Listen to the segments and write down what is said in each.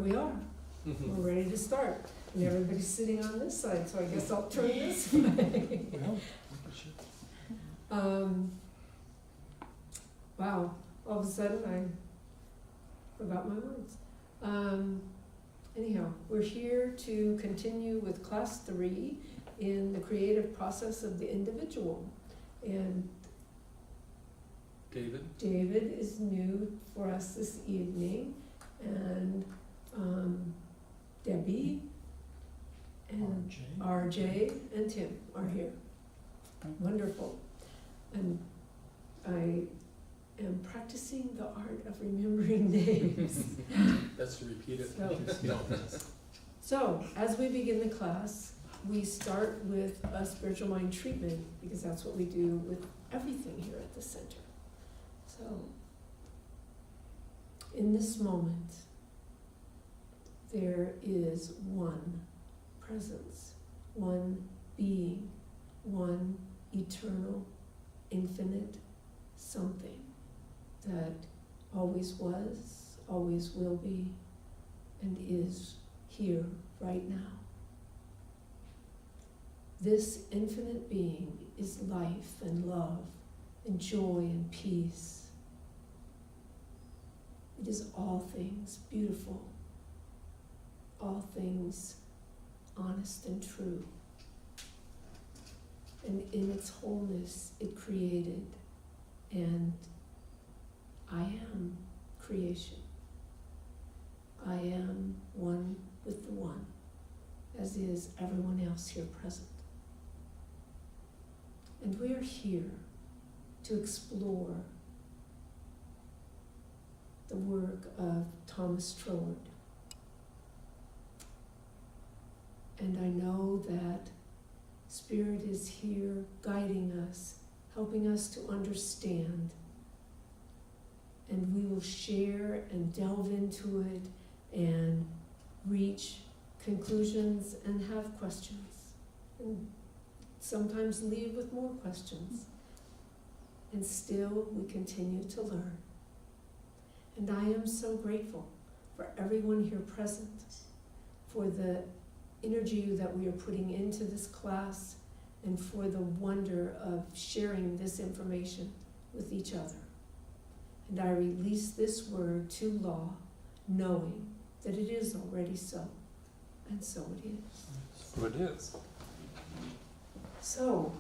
we are. We're ready to start. And everybody's sitting on this side, so I guess I'll turn this way. Wow, all of a sudden I forgot my words. Anyhow, we're here to continue with class 3 in the creative process of the individual. And David is new for us this evening, and Debbie and RJ and Tim are here. Wonderful. And I am practicing the art of remembering names. That's to repeat it. So, as we begin the class, we start with a spiritual mind treatment, because that's what we do with everything here at the center. So, in this moment, there is one presence, one being, one eternal, infinite something that always was, always will be, and is here right now. This infinite being is life and love and joy and peace. It is all things beautiful, all things honest and true. And in its wholeness, it created, and I am creation. I am one with the one, as is everyone else here present. And we are here to explore the work of Thomas Troward. And I know that Spirit is here guiding us, helping us to understand. And we will share and delve into it and reach conclusions and have questions. And sometimes leave with more questions. And still we continue to learn. And I am so grateful for everyone here present, for the energy that we are putting into this class, and for the wonder of sharing this information with each other. And I release this word to law, knowing that it is already so, and so it is. So it is. So,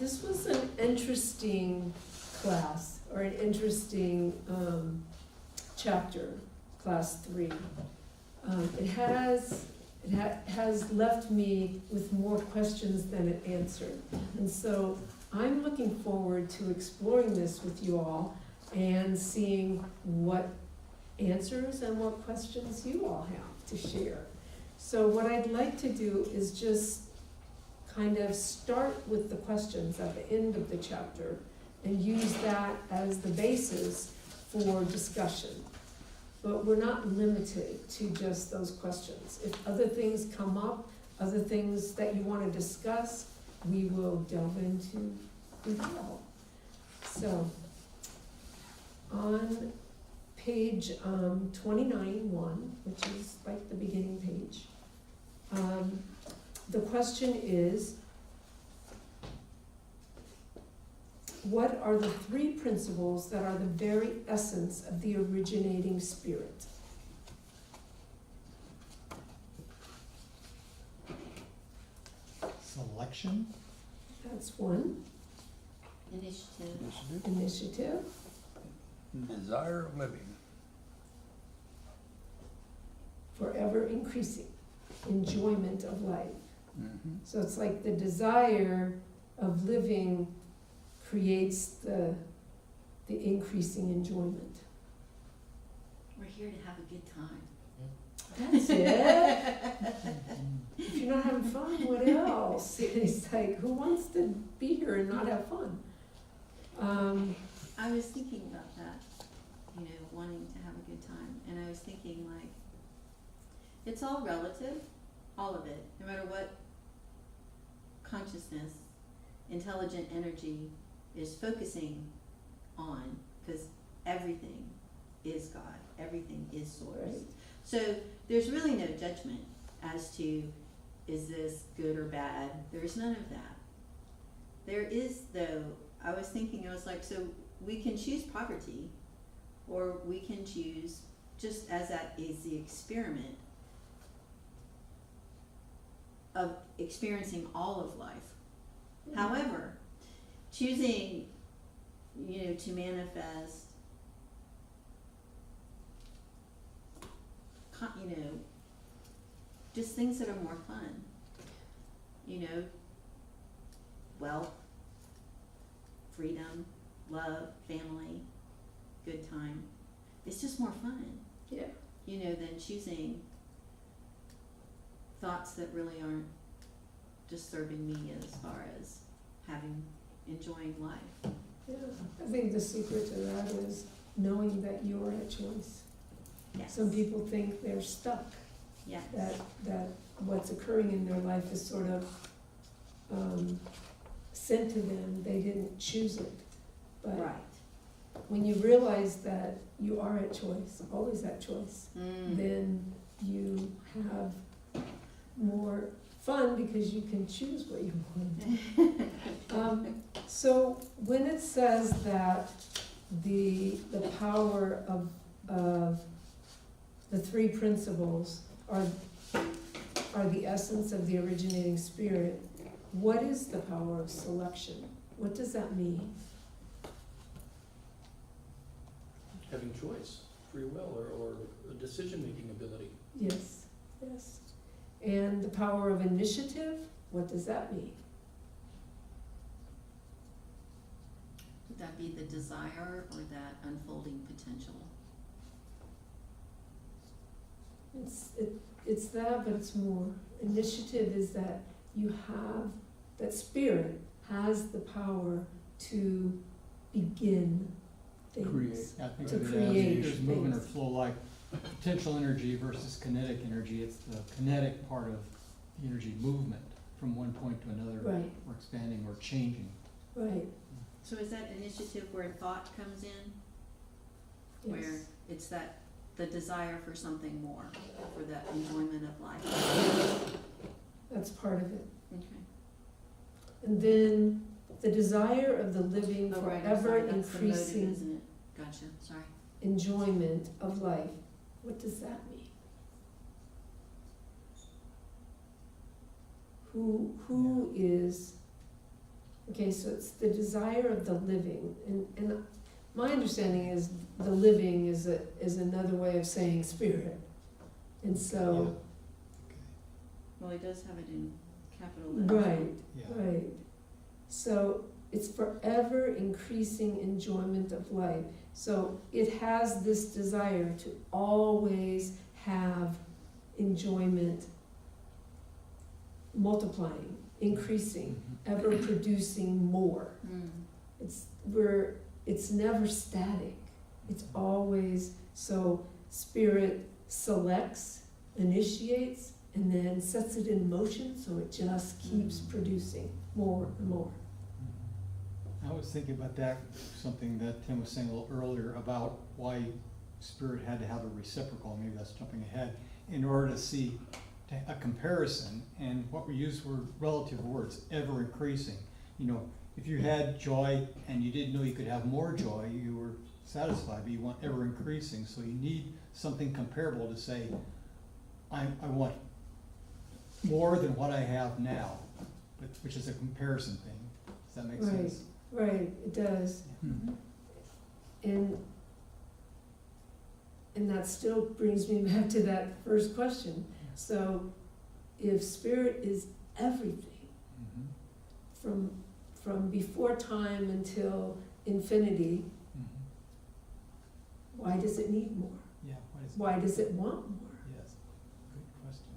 this was an interesting class, or an interesting chapter, class 3. It has left me with more questions than it answered. And so I'm looking forward to exploring this with you all and seeing what answers and what questions you all have to share. So what I'd like to do is just kind of start with the questions at the end of the chapter and use that as the basis for discussion. But we're not limited to just those questions. If other things come up, other things that you want to discuss, we will delve into it all. So, on page 29-1, which is like the beginning page, the question is, what are the 3 principles that are the very essence of the originating spirit? Selection. That's one. Initiative. Desire of living. Forever increasing. Enjoyment of life. Mm-hmm. So it's like the desire of living creates the increasing enjoyment. We're here to have a good time. That's it. If you're not having fun, what else? It's like, who wants to be here and not have fun? I was thinking about that, wanting to have a good time. And I was thinking, like, it's all relative, all of it. No matter what consciousness, intelligent energy is focusing on, because everything is God. everything is source. Right. So there's really no judgment as to, is this good or bad? There's none of that. There is, though, I was thinking, I was like, so we can choose poverty, or we can choose, just as that is the experiment of experiencing all of life. However, choosing, to manifest, just things that are more fun, wealth, freedom, love, family, good time. It's just more fun, Yeah. Than choosing thoughts that really aren't just serving me as far as enjoying life. Yeah. I think the secret to that is knowing that you're at choice. Yes. Some people think they're stuck, Yes. that what's occurring in their life is sort of sent to them, they didn't choose it. But Right. when you realize that you are at choice, always at choice, Mm. then you have more fun because you can choose what you want. So when it says that the power of the three principles are the essence of the originating spirit, what is the power of selection? What does that mean? Having choice, free will, or a decision-making ability. Yes, yes. And the power of initiative, what does that mean? Would that be the desire or that unfolding potential? It's that, but it's more. Initiative is that that spirit has the power to begin things. I think To of it create as there's movement or things. flow, like potential energy versus kinetic energy. It's the kinetic part of the energy movement from one point to another, Right. or expanding or changing. Right, So is that initiative where thought comes in? Where yes. it's the desire for something more, for that enjoyment of life? That's part of it. Okay. And then the desire of the living Oh, for right, I'm ever sorry, that's the motive, increasing isn't it? Gotcha, sorry. enjoyment of life. What does that mean? Who is, okay, so it's the desire of the living, and my understanding is the living is another way of saying spirit. And so, Well, he does have it in capital letters. right, Yeah. right. So it's forever increasing enjoyment of life. So it has this desire to always have enjoyment multiplying, increasing, Mhm. ever producing more. Mm. It's never static. It's always, so spirit selects, initiates, and then sets it in motion, so it just keeps producing more and more. I was thinking about that, something that Tim was saying a little earlier about why spirit had to have a reciprocal, maybe that's jumping ahead, in order to see a comparison, and what we used were relative words, ever increasing. If you had joy and you didn't know you could have more joy, you were satisfied, but you want ever increasing, so you need something comparable to say, I want more than what I have now, which is a comparison thing. Does that make Right. sense? Right, it does. Mhm. And that still brings me back to that first question. So if spirit is everything, Mhm. from before time until infinity, Mhm. why does it need more? Yeah, Why does it want more? Yes, good question.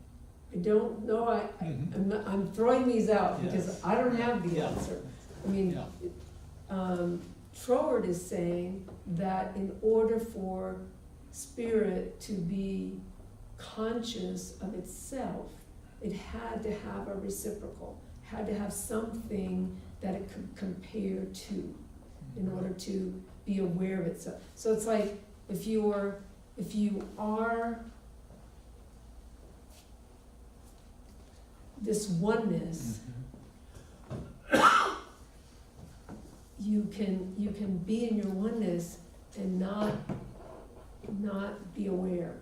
I don't know, Mhm. I'm throwing these out because Yes. I don't have the Yeah. answer. I mean, Yeah. Troward is saying that in order for spirit to be conscious of itself, it had to have a reciprocal, had to have something that it could compare to in order to be aware of itself. So it's like if you're if you are this oneness, you can be in your oneness and not be aware.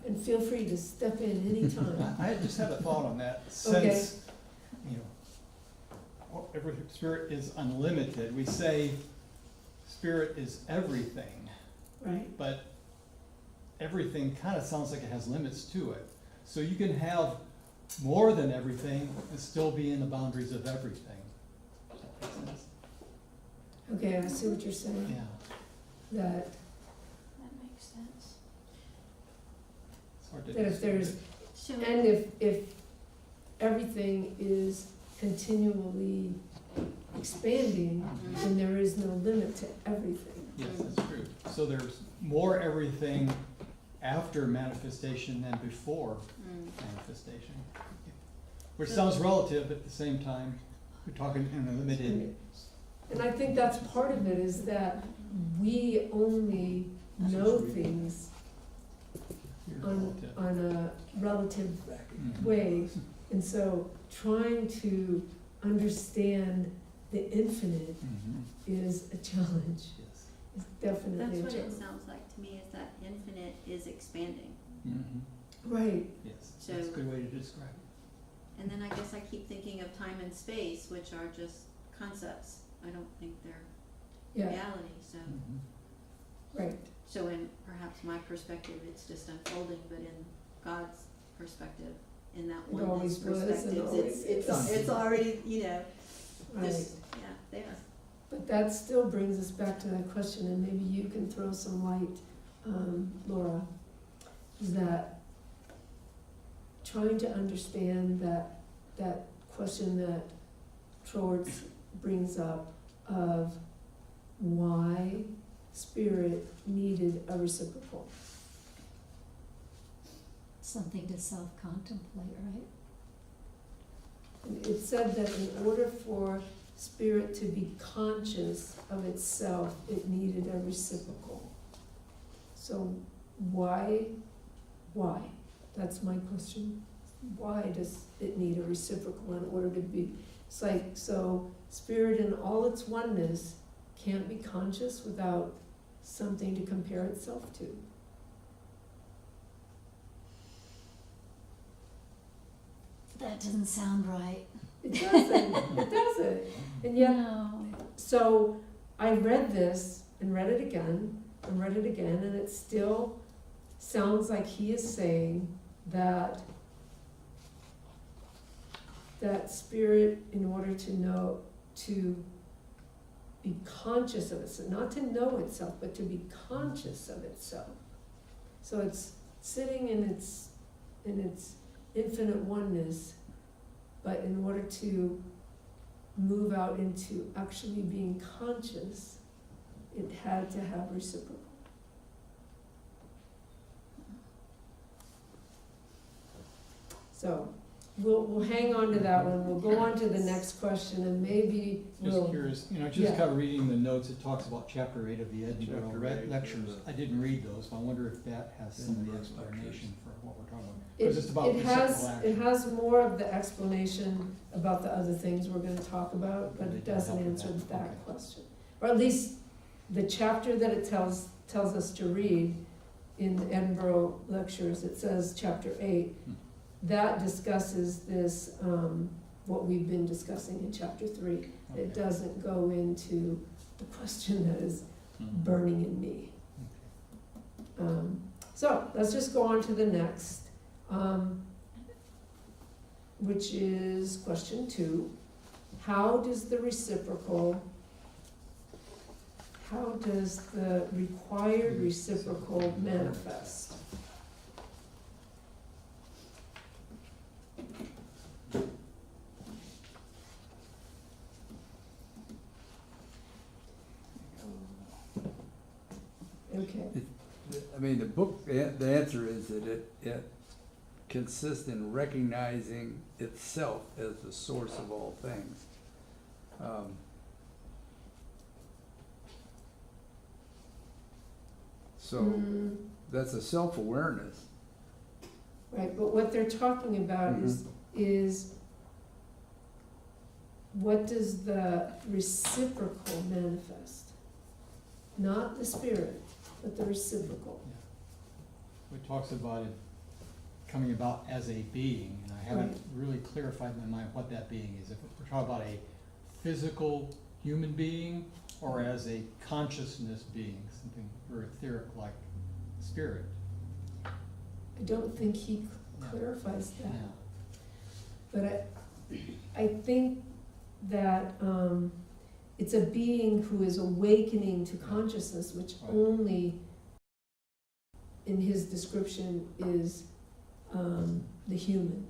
And feel free to step in anytime. I just had a thought on that. Okay. Since, you know, every spirit is unlimited, we say spirit is everything, Right? but everything kind of sounds like it has limits to it. So you can have more than everything and still be in the boundaries of everything. Does that make sense? Okay, I see what you're saying. Yeah, That That makes sense. it's hard to. that if there's So, and if everything is continually expanding, then there is no limit to everything. Yes, that's true. So there's more everything after manifestation than before manifestation. Which sounds relative, but at the same time, we're talking in a limited. And I think that's part of it, is that we only know things on a relative way. And so trying to understand the infinite Mhm. is a challenge. Yes. It's definitely that's a what it challenge. sounds like to me, is that infinite is expanding. Mhm. Right, Yes, So- that's a good way to describe it. And then I guess I keep thinking of time and space, which are just concepts. I don't think they're yeah, reality, so. Mhm. right. So in perhaps my perspective, it's just unfolding, but in God's perspective, in that It oneness always was and perspective, always it's is. already, you know, Right. just, yeah, there. But that still brings us back to that question, and maybe you can throw some light, Laura, is that trying to understand that question that Trowards brings up of why spirit needed a reciprocal. Something to self-contemplate, right? And it said that in order for spirit to be conscious of itself, it needed a reciprocal. So why? That's my question. Why does it need a reciprocal in order to be? It's like, so spirit in all its oneness can't be conscious without something to compare itself to. That doesn't sound right. It doesn't, it doesn't. And yet, No. so I read this and read it again and read it again, and it still sounds like he is saying that spirit, in order to know, to be conscious of itself, not to know itself, but to be conscious of itself. So it's sitting in its infinite oneness, but in order to move out into actually being conscious, it had to have reciprocal. So we'll hang on to that one. We'll go on to the next question, and maybe Just we'll. curious, you know, just Yeah. kind of reading the notes, it talks about chapter 8 of the Edinburgh Chapter 8, lectures. the- I didn't read those, but I wonder if that has some of the Edinburgh explanation for what we're talking about. It, Because it's about it has, reciprocal it action. has more of the explanation about the other things we're gonna talk about, but They it do doesn't help with answer that. that Okay. question. Or at least the chapter that it tells us to read in the Edinburgh lectures, it says chapter 8. Hmm. That discusses this, what we've been discussing in chapter 3. It Okay. doesn't go into the question that is Mhm. burning in me. Okay. So let's just go on to the next, which is question 2. How does the required reciprocal manifest? Okay, I mean, the book, the answer is that it consists in recognizing itself as the source of all things. So Mm, that's a self-awareness. right, but what they're talking about is what does the reciprocal manifest? Not the spirit, but the reciprocal. It talks about it coming about as a being, and I haven't really clarified in my mind what that being is. If we're talking about a physical human being, or as a consciousness being, something very etheric like spirit. I don't think he clarifies that. Yeah. But I think that it's a being who is awakening to consciousness, which Right. only in his description is the human.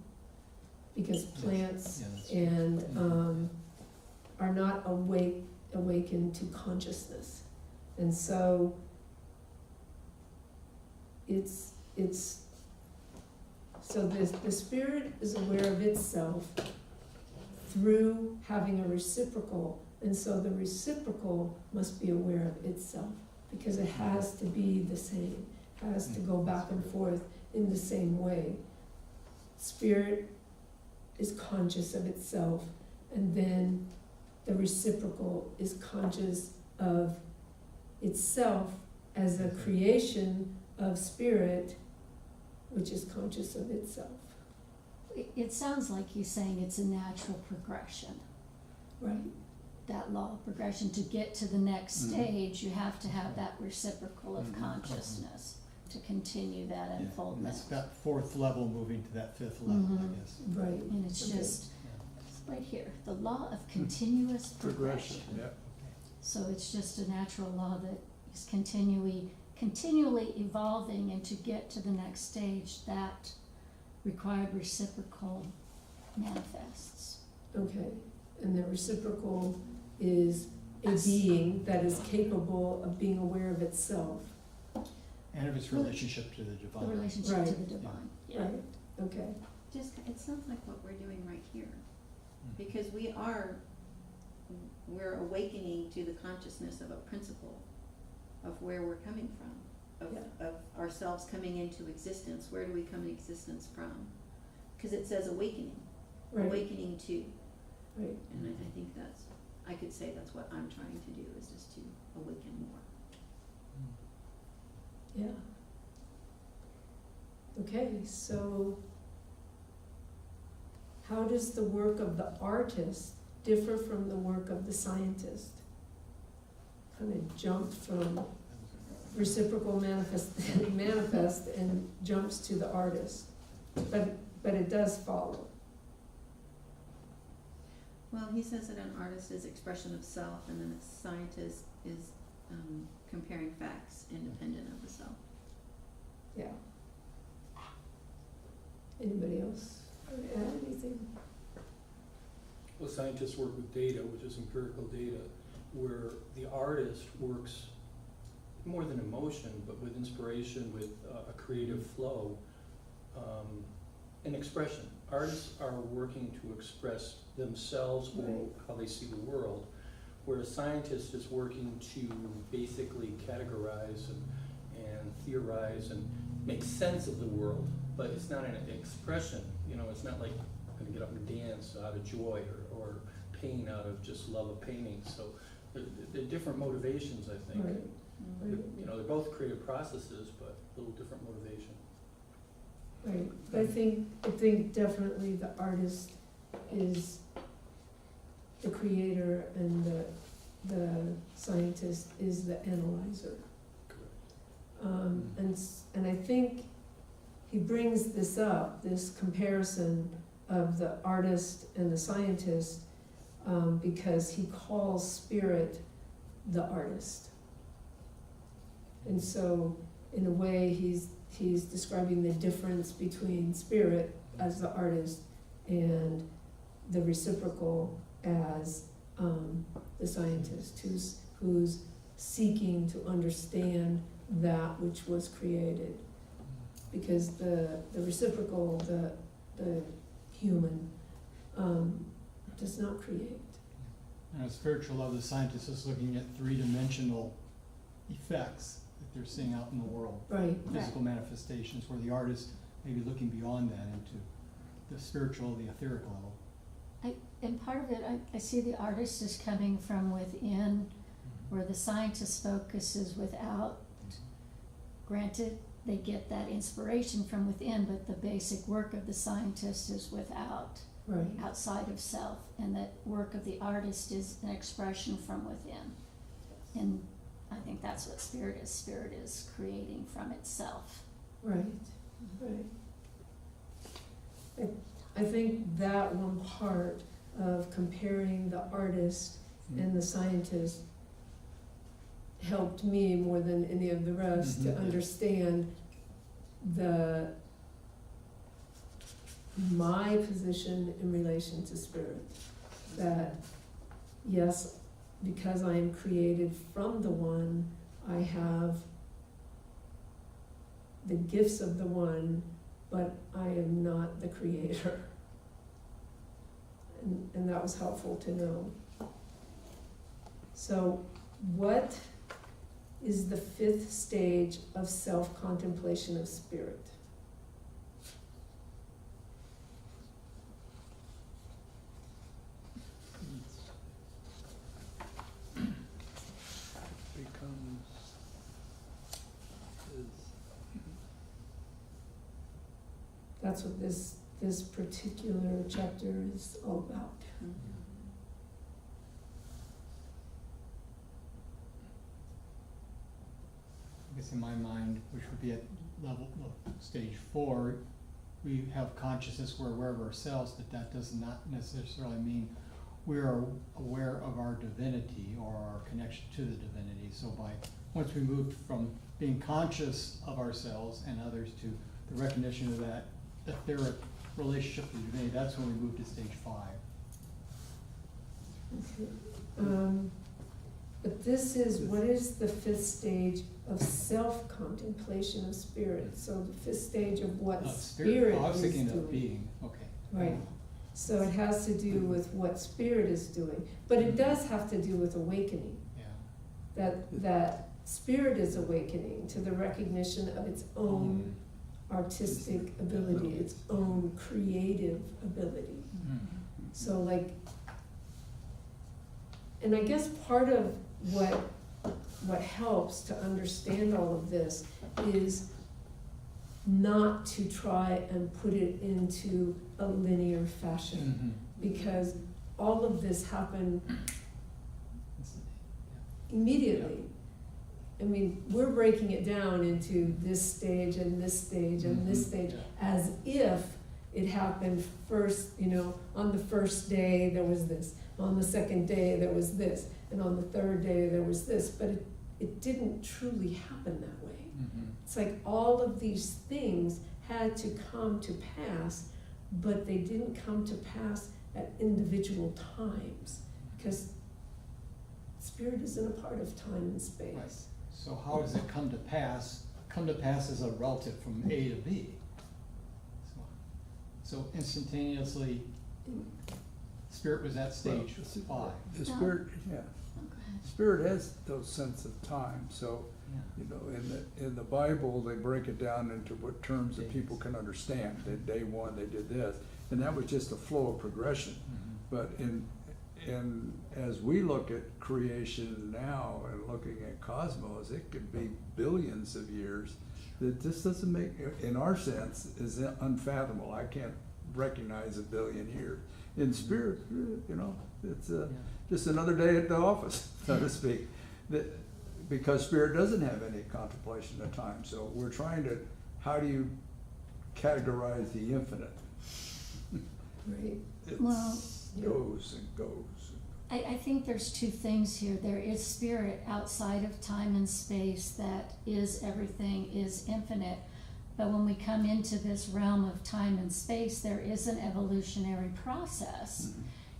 Because plants Yeah, that's and are not awakened to consciousness. And so so the spirit is aware of itself through having a reciprocal, and so the reciprocal must be aware of itself, because it has to be the same, has to go back and forth in the same way. Spirit is conscious of itself, and then the reciprocal is conscious of itself as a creation of spirit, which is conscious of itself. It sounds like he's saying it's a natural progression. Right. That law of progression, to get to the next stage, you have to have that reciprocal of consciousness to continue that And unfoldment. that's that fourth level moving to that fifth level, I guess. Right. And it's Okay. just, it's right here, the law of continuous progression. Yeah. So it's just a natural law that is continually evolving, and to get to the next stage, that required reciprocal manifests. Okay, and the reciprocal is a being that is capable of being aware of itself. And of its relationship to the The divine. relationship to Right. the divine. Right, okay. Just, it sounds like what we're doing right here, Mhm. because we're awakening to the consciousness of a principle of where we're coming from, of ourselves coming into existence. Where do we come in existence from? Because it says awakening, Right, awakening to, right, and I think I could say that's what I'm trying to do, is just to awaken more. yeah. Okay, so how does the work of the artist differ from the work of the scientist? Kind of jumped from reciprocal manifest and jumps to the artist, but it does follow. Well, he says that an artist is expression of self, and then a scientist is comparing facts independent of the self. Yeah. Anybody else want to add anything? Well, scientists work with data, which is empirical data, where the artist works more than emotion, but with inspiration, with a creative flow, and expression. Artists are working to express themselves or Right. how they see the world, where a scientist is working to basically categorize and theorize and make sense of the world, but it's not an expression. You know, it's not like I'm gonna get up and dance out of joy or pain out of just love of painting. So they're different motivations, I think. Right, right. You know, they're both creative processes, but a little different motivation. Right, but I think definitely the artist is the creator and the scientist is the analyzer. And I think he brings this up, this comparison of the artist and the scientist, because he calls spirit the artist. And so, in a way, he's describing the difference between spirit as the artist and the reciprocal as the scientist, who's seeking to understand that which was created. Because the reciprocal, the human, does not create. And a spiritual love, the scientist is looking at three-dimensional effects. that they're seeing out in the world. Right, Physical manifestations, where the artist may be looking beyond that into the spiritual, the etheric level. And part of it, I see the artist is coming from within, where the scientist focus is without. Granted, they get that inspiration from within, but the basic work of the scientist is without, right. outside of self, and that work of the artist is an expression from within. And I think that's what spirit is. Spirit is creating from itself. Right, right. I think that one part of comparing the artist and the scientist helped me more than any of the rest to Mhm. understand my position in relation to spirit. That, yes, because I am created from the one, I have the gifts of the one, but I am not the creator. And that was helpful to know. So, what is the 5th stage of self-contemplation of spirit? Becomes That's what this particular chapter is all about. I guess in my mind, which would be at stage 4, we have consciousness, we're aware of ourselves, but that does not necessarily mean we are aware of our divinity or our connection to the divinity. So once we moved from being conscious of ourselves and others to the recognition of that etheric relationship to divinity, that's when we move to stage 5. But this is, what is the 5th stage of self-contemplation of spirit? So the 5th stage of what spirit I was is thinking doing. of being, okay. Right. So it has to do with what spirit is doing, but it does have to do with awakening. Yeah. That spirit is awakening to the recognition of its own artistic ability, its own creative ability. So like, and I guess part of what helps to understand all of this is not to try and put it into a linear fashion, because all of this happened immediately. I mean, we're breaking it down into this stage and this stage and this stage, as if it happened first, on the first day there was this, on the second day there was this, and on the third day there was this, but it didn't truly happen that way. It's like all of these things had to come to pass, but they didn't come to pass at individual times, because spirit isn't a part of time and space. Right. So how does it come to pass? Come to pass as a relative from A to B. So instantaneously, spirit was at stage 5. the spirit, yeah. Spirit has those sense of time, so, in the Bible, they break it down into what terms that people can understand. That day 1, they did this, and that was just a flow of progression. But as we look at creation now and looking at cosmos, it could be billions of years. That this doesn't make, in our sense, is unfathomable. I can't recognize a billion years. In spirit, it's just another day at the office, so to speak. Because spirit doesn't have any contemplation of time. So we're trying to, how do you categorize the infinite? Right. It Well, goes and goes. I think there's two things here. There is spirit outside of time and space that is everything, is infinite. But when we come into this realm of time and space, there is an evolutionary process.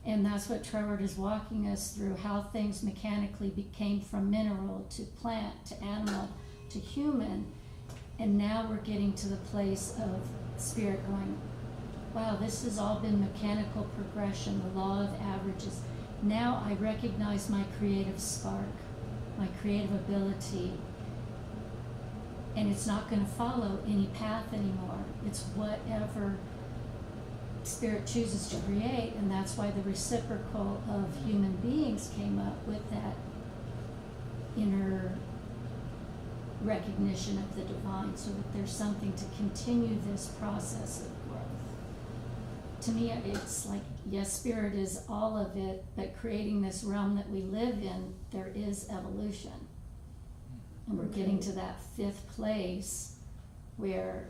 And that's what Trevor is walking us through, how things mechanically became from mineral to plant to animal to human. And now we're getting to the place of spirit going, wow, this has all been mechanical progression, the law of averages. Now I recognize my creative spark, my creative ability. and it's not gonna follow any path anymore. It's whatever Spirit chooses to create, and that's why the reciprocal of human beings came up with that inner recognition of the divine, so that there's something to continue this process of growth. To me, it's like, yes, Spirit is all of it, but creating this realm that we live in, there is evolution. And we're getting to that fifth place where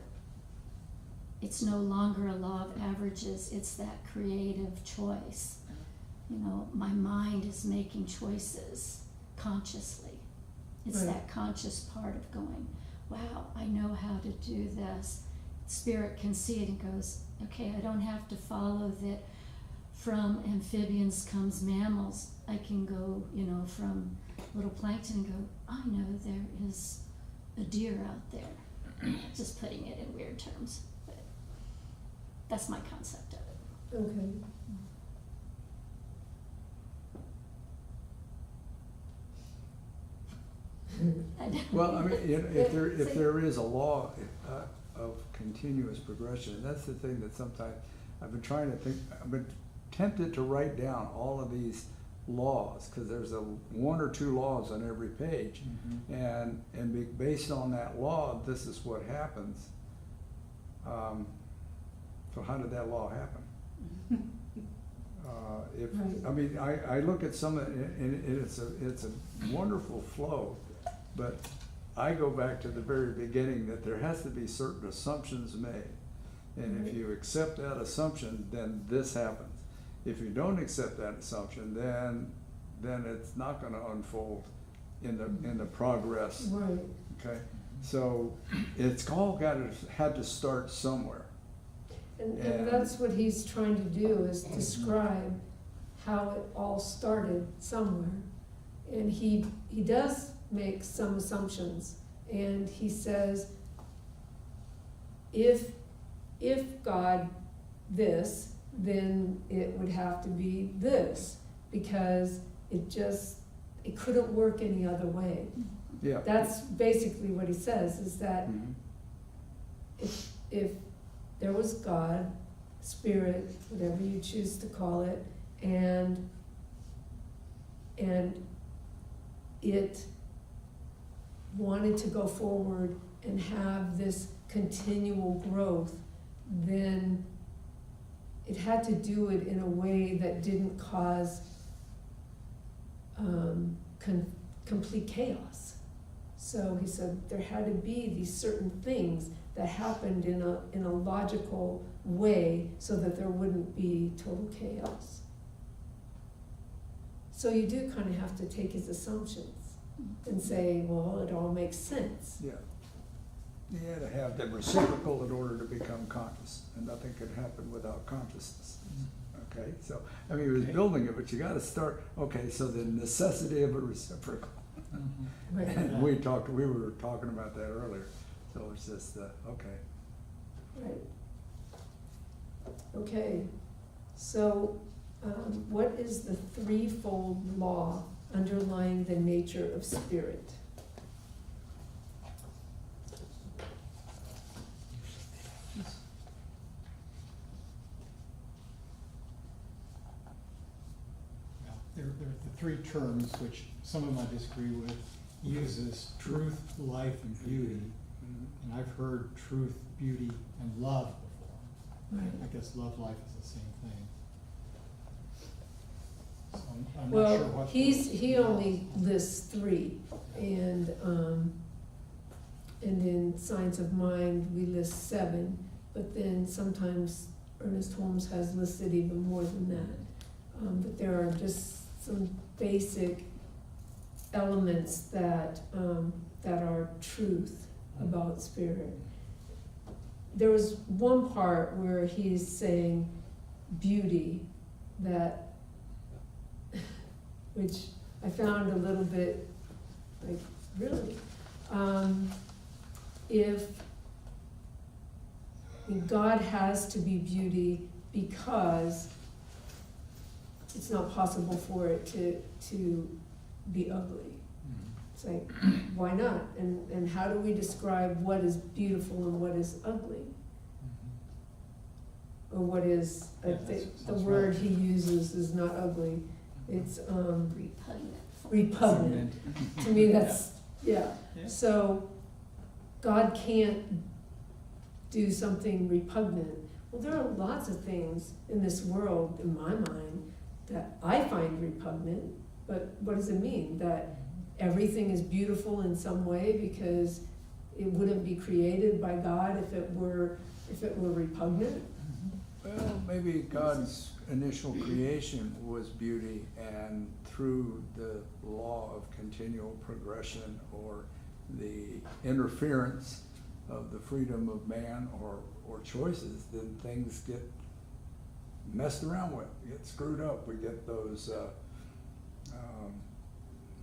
it's no longer a law of averages, it's that creative choice. You know, my mind is making choices consciously. It's Right. that conscious part of going, wow, I know how to do this. Spirit can see it and goes, okay, I don't have to follow that from amphibians comes mammals. I can go, you know, from little plankton and go, I know there is a deer out there. Just putting it in weird terms, but that's my concept of it. Okay. I don't- Well, I mean, you know, if there is a law of continuous progression, that's the thing that sometimes, I've been trying to think, I've been tempted to write down all of these laws, because there's one or two laws on every page, and based on that law, this is what happens. So how did that law happen? Right. I mean, I look at some of it, and it's a wonderful flow, but I go back to the very beginning, that there has to be certain assumptions made. And if you accept that assumption, then this happens. If you don't accept that assumption, then it's not gonna unfold in the progress, Right. okay? So it's all had to start somewhere. And And- that's what he's trying to do, is describe how it all started somewhere. And he does make some assumptions, and he says, if God this, then it would have to be this, because it couldn't work any other way. Yeah. That's basically what he says, is that Mhm. if there was God, Spirit, whatever you choose to call it, and it wanted to go forward and have this continual growth, then it had to do it in a way that didn't cause complete chaos. So he said there had to be these certain things that happened in a logical way, so that there wouldn't be total chaos. So you do kind of have to take his assumptions and say, well, it all makes sense. Yeah. You had to have the reciprocal in order to become conscious, and nothing could happen without consciousness. Okay, so, I mean, he was building it, but you gotta start, okay, so the necessity of a reciprocal. Right. And we were talking about that earlier, so it's just, okay. Right. Okay, so what is the threefold law underlying the nature of spirit? Well, there are the three terms which some of them I disagree with. He uses truth, life, and beauty. And I've heard truth, beauty, and love before. Right. I guess love, life is the same thing. So I'm not sure Well, what. he only lists three, and in Science of Mind, we list 7, but then sometimes Ernest Holmes has listed even more than that. But there are just some basic elements that are truth about spirit. There was one part where he's saying beauty, that, which I found a little bit like, really? If God has to be beauty because it's not possible for it to be ugly. It's like, why not? And how do we describe what is beautiful and what is ugly? Or what is, I Yeah, think, the that's word right. he uses is not ugly, it's Repugnant. repugnant. To me, that's, yeah. Yeah. So, God can't do something repugnant. Well, there are lots of things in this world, in my mind, that I find repugnant, but what does it mean? That everything is beautiful in some way because it wouldn't be created by God if it were repugnant? Well, maybe God's initial creation was beauty, and through the law of continual progression or the interference of the freedom of man or choices, then things get messed around with, get screwed up. We get those,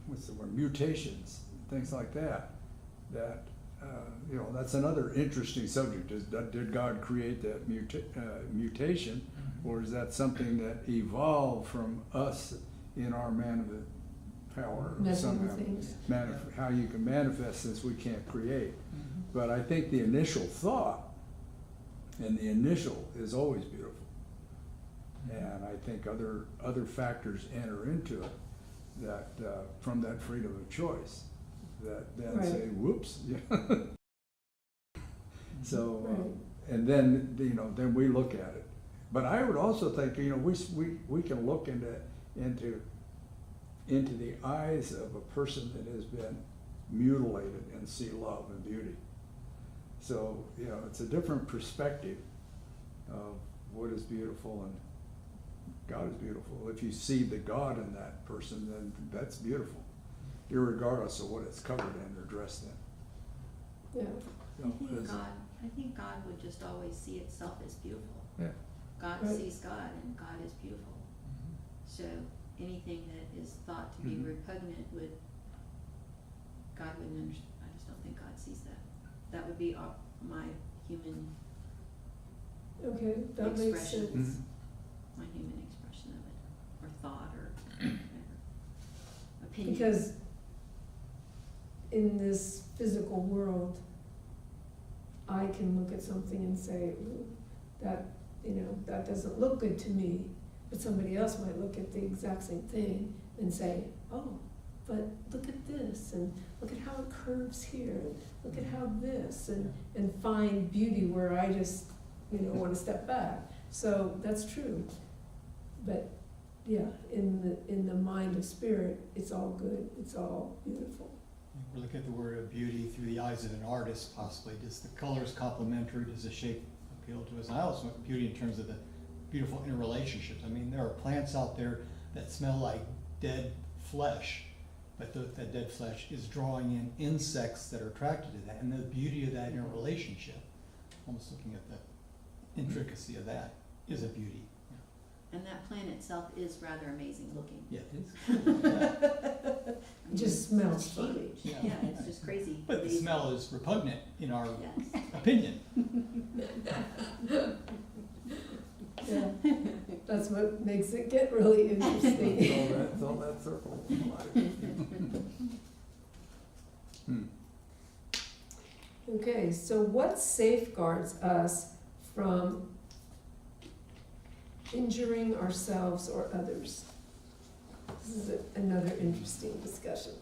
what's the word, mutations, things like that. That, you know, that's another interesting subject. Did God create that mutation, or is that something that evolved from us in our power Messing with somehow? things. How you can manifest since we can't create. But I think the initial thought and the initial is always beautiful. And I think other factors enter into it that, from that freedom of choice, that then Right. say, whoops. So, Right. and then, you know, then we look at it. But I would also think, you know, we can look into the eyes of a person that has been mutilated and see love and beauty. So, you know, it's a different perspective of what is beautiful, and God is beautiful. If you see the God in that person, then that's beautiful, irregardless of what it's covered in or dressed in. Yeah. So, I think God would just always see itself as beautiful. Yeah. God Right. sees God, and God is beautiful. So anything that is thought to be Mhm. repugnant would, God wouldn't understand. I just don't think God sees that. That would be my human, Okay, that makes Expression. sense. my human expression of it, or thought, or whatever. Opinion. Because in this physical world, I can look at something and say, ooh, that, you know, that doesn't look good to me. But somebody else might look at the exact same thing and say, oh, but look at this, and look at how it curves here, and look at how this, and find beauty where I just, you know, want to step back. So that's true. But yeah, in the mind of spirit, it's all good, it's all beautiful. We're looking at the word of beauty through the eyes of an artist, possibly. Does the colors complementary? Does the shape appeal to us? And I also want beauty in terms of the beautiful interrelationships. I mean, there are plants out there that smell like dead flesh, but that dead flesh is drawing in insects that are attracted to that, and the beauty of that interrelationship, almost looking at the intricacy of that, is a beauty. And that plant itself is rather amazing looking. Yeah, it is. It just smells It's funny. huge. Yeah. Yeah, it's just crazy. But the smell is repugnant in our Yes. opinion. Yeah, that's what makes it get really interesting. It's all that circle of life. Okay, so what safeguards us from injuring ourselves or others? This is another interesting discussion.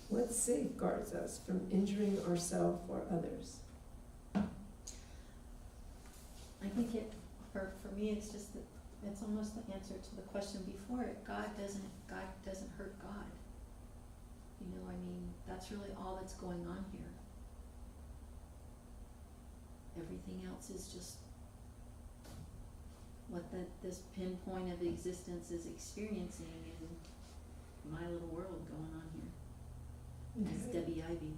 What safeguards us from injuring ourselves or others? I think for me, it's just that, it's almost the answer to the question before it. God doesn't hurt God. You know, I mean, that's really all that's going on here. Everything else is just what this pinpoint of existence is experiencing in my little world going on here. As Okay. Debbie Ivy,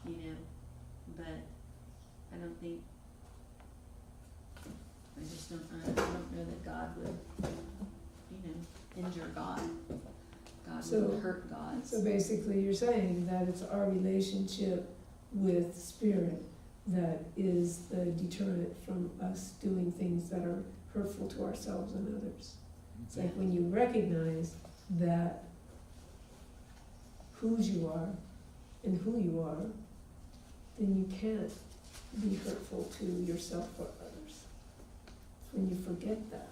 you know, but I don't think, I don't know that God would, you know, injure God. God So- wouldn't hurt God. So basically, you're saying that it's our relationship with spirit that is the deterrent from us doing things that are hurtful to ourselves and others. It's like when you recognize that whose you are and who you are, then you can't be hurtful to yourself or others. When you forget that.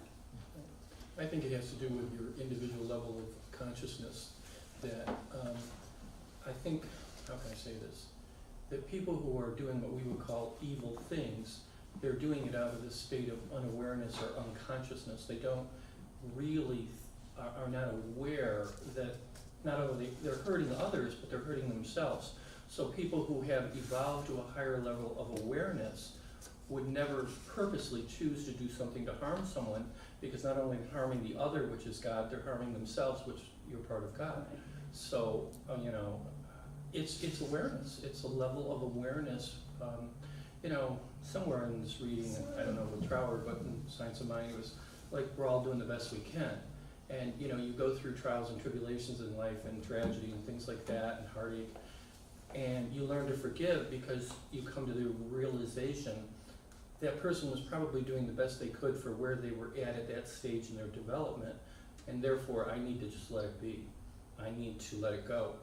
I think it has to do with your individual level of consciousness, that, I think, how can I say this? That people who are doing what we would call evil things, they're doing it out of this state of unawareness or unconsciousness. They don't really, are not aware that not only they're hurting others, but they're hurting themselves. So people who have evolved to a higher level of awareness would never purposely choose to do something to harm someone, because not only harming the other, which is God, they're harming themselves, which you're part of God. So, you know, it's awareness. It's a level of awareness. You know, somewhere in this reading, I don't know with Troward, but in Science of Mind, it was like we're all doing the best we can. And, you know, you go through trials and tribulations in life and tragedy and things like that and heartache, and you learn to forgive because you come to the realization that person was probably doing the best they could for where they were at that stage in their development, and therefore I need to just let it be. I need to let it go.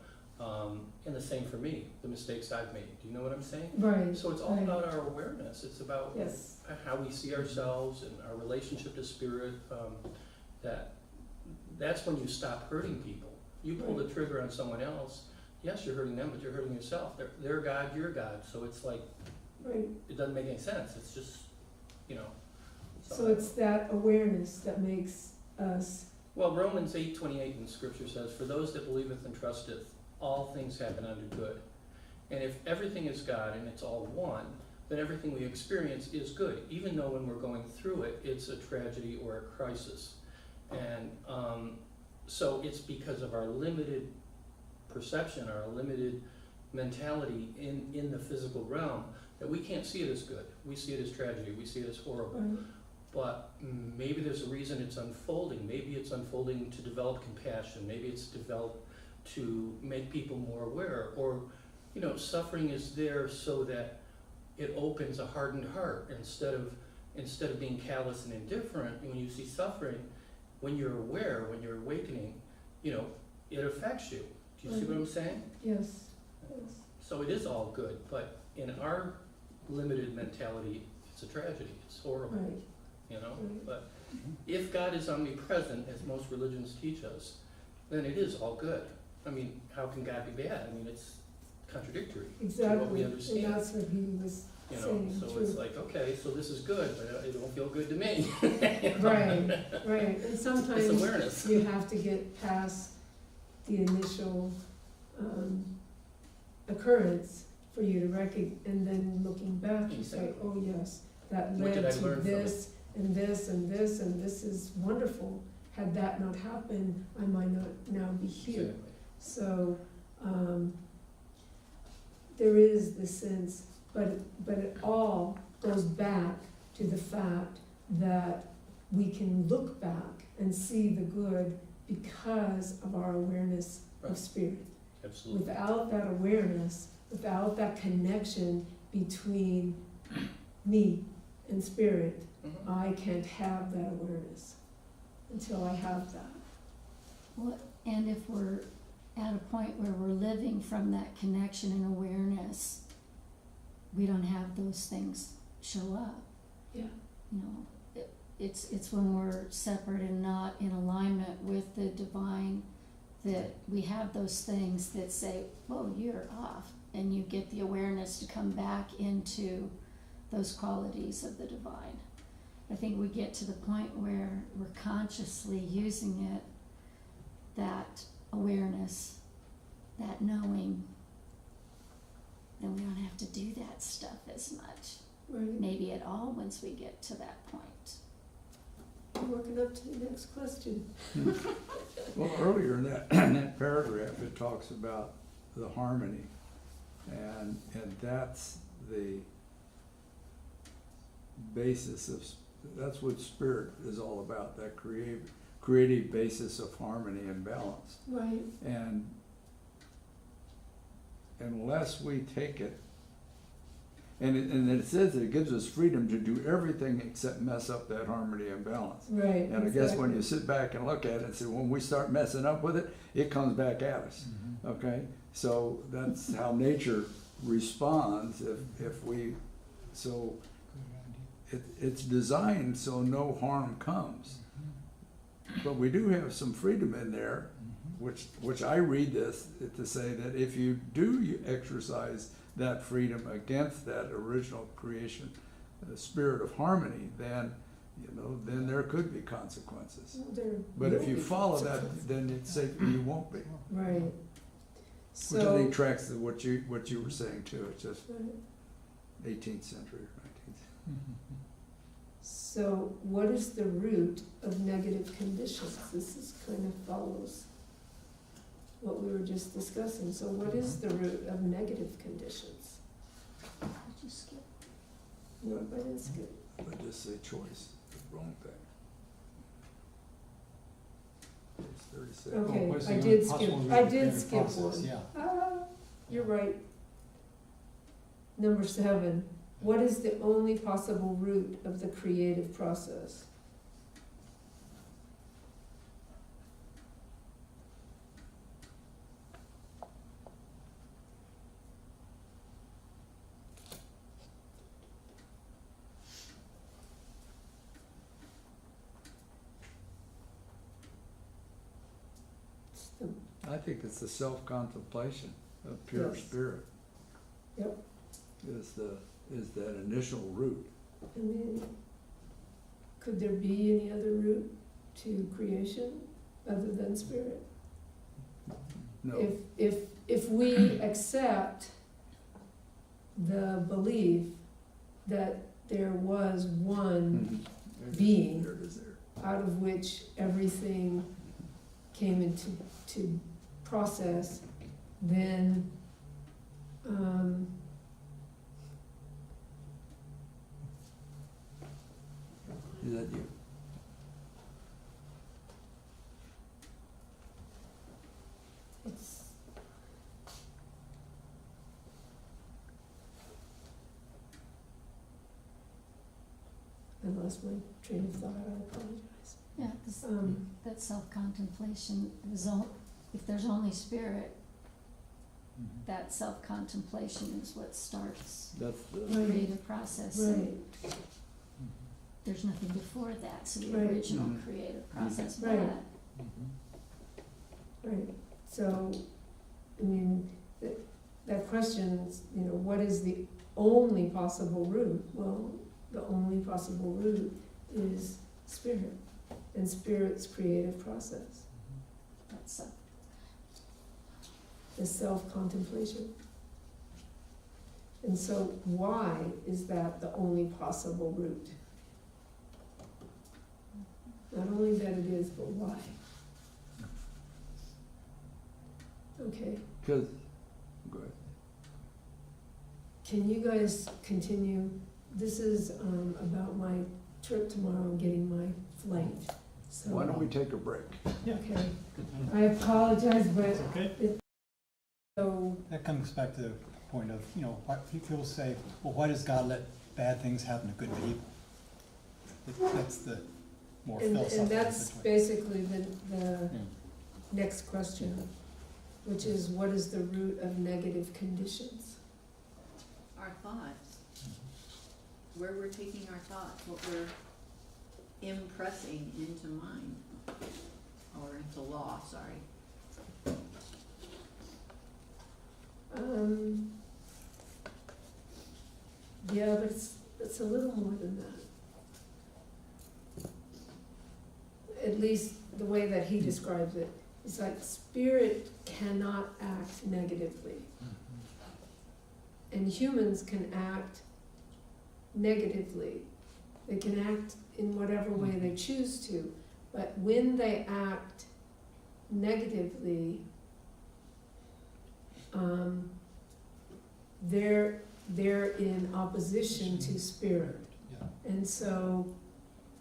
And the same for me, the mistakes I've made. Do you know what I'm saying? Right. So it's all right. about our awareness. It's about Yes. how we see ourselves and our relationship to spirit. That's when you stop hurting people. You pull the trigger on someone else, yes, you're hurting them, but you're hurting yourself. They're God, you're God. So it's like, Right. it doesn't make any sense. It's just, you know. So it's that awareness that makes us. Well, Romans 8:28 in Scripture says, "For those that believeth and trusteth, all things happen unto good." And if everything is God and it's all one, then everything we experience is good, even though when we're going through it, it's a tragedy or a crisis. And so it's because of our limited perception, our limited mentality in the physical realm, that we can't see it as good. We see it as tragedy, we see it as horrible. Right. But maybe there's a reason it's unfolding. Maybe it's unfolding to develop compassion. Maybe it's developed to make people more aware. Or, you know, suffering is there so that it opens a hardened heart. Instead of being callous and indifferent, when you see suffering, when you're aware, when you're awakening, you know, it affects you. Do you see what I'm saying? Yes. Yes. So it is all good, but in our limited mentality, it's a tragedy. It's horrible. Right. You know, Right. but if God is omnipresent, as most religions teach us, then it is all good. I mean, how can God be bad? I mean, it's contradictory to what Exactly. we And understand. that's what he was You know, saying. so True. it's like, okay, so this is good, but it don't feel good to me. Right. Right. And It's sometimes awareness. you have to get past the initial occurrence for you to recognize, and then looking back, you say, Exactly. oh yes, that What did led I to learn from this and this and this, and this is wonderful. Had that not happened, I might not now be here. Exactly. So, there is the sense, but it all goes back to the fact that we can look back and see the good because of our awareness Right. of spirit. Absolutely. Without that awareness, without that connection between me and spirit, Mhm. I can't have that awareness until I have that. Well, and if we're at a point where we're living from that connection and awareness, we don't have those things show up. Yeah. You know, it's when we're separate and not in alignment with the divine that we have those things that say, whoa, you're off, and you get the awareness to come back into those qualities of the divine. I think we get to the point where we're consciously using it, that awareness, that knowing, then we don't have to do that stuff as much, Right? maybe at all, once we get to that point. We're working up to the next question. Well, earlier in that, in that paragraph, it talks about the harmony, and that's the basis of, that's what spirit is all about, that creative basis of harmony and balance. Right. And unless we take it, and it says that it gives us freedom to do everything except mess up that harmony and balance. Right. And I guess when exactly. you sit back and look at it and say, when we start messing up with it, it comes back at us, Mhm. okay? So that's how nature responds if we, so it's designed so no harm comes. But we do have some freedom in there, which I read this to say that if you do exercise that freedom against that original creation, the spirit of harmony, then, then there could be consequences. Well, there But if will you be follow consequences. that, then it's safe, you won't be. Right. Which I So, think tracks to what you were saying too, it's just right. 18th century or 19th. So what is the root of negative conditions? This is kind of follows what we were just discussing. So what is the root of negative conditions? Did you skip? No, I didn't skip. But just say choice, the wrong thing. Page 36. Okay, What is the I only did possible skip, route I of did creative skip process? one. Yeah. Ah, you're right. Number 7, what is the only possible root of the creative process? It's the I think it's the self-contemplation of pure Yes. spirit. Yep. Is that initial root. I mean, could there be any other route to creation other than spirit? No, If we accept the belief that there was one There it is. being There it is there. out of which everything came into process, then Is that you? it's I lost my train of thought, I apologize. Yeah, this, Um, that self-contemplation is if there's only spirit, Mhm. that self-contemplation is what starts That's the the, Right. creative process. Right, And there's nothing before that, so the Right. original Mhm. creative process, Right. but right, so, I mean, that question is, what is the only possible route? Well, the only possible route is spirit, and spirit's creative process, that's the self-contemplation. And so why is that the only possible route? Not only that it is, but why? Okay, because, go ahead. can you guys continue? This is about my trip tomorrow and getting my flight, so. Why don't we take a break? Okay, I apologize, but It's okay. so, That comes back to the point of, what people say, well, why does God let bad things happen to good people? That's the more and philosophical that's situation. basically the Yeah. next question, which is what is the root of negative conditions? Our thoughts, where we're taking our thoughts, what we're impressing into mind, or into law, sorry. Yeah, but it's a little more than that. At least the way that he describes it, it's like spirit cannot act negatively. And humans can act negatively. They can act in whatever way they choose to, but when they act negatively, they're in opposition to spirit. Yeah. And so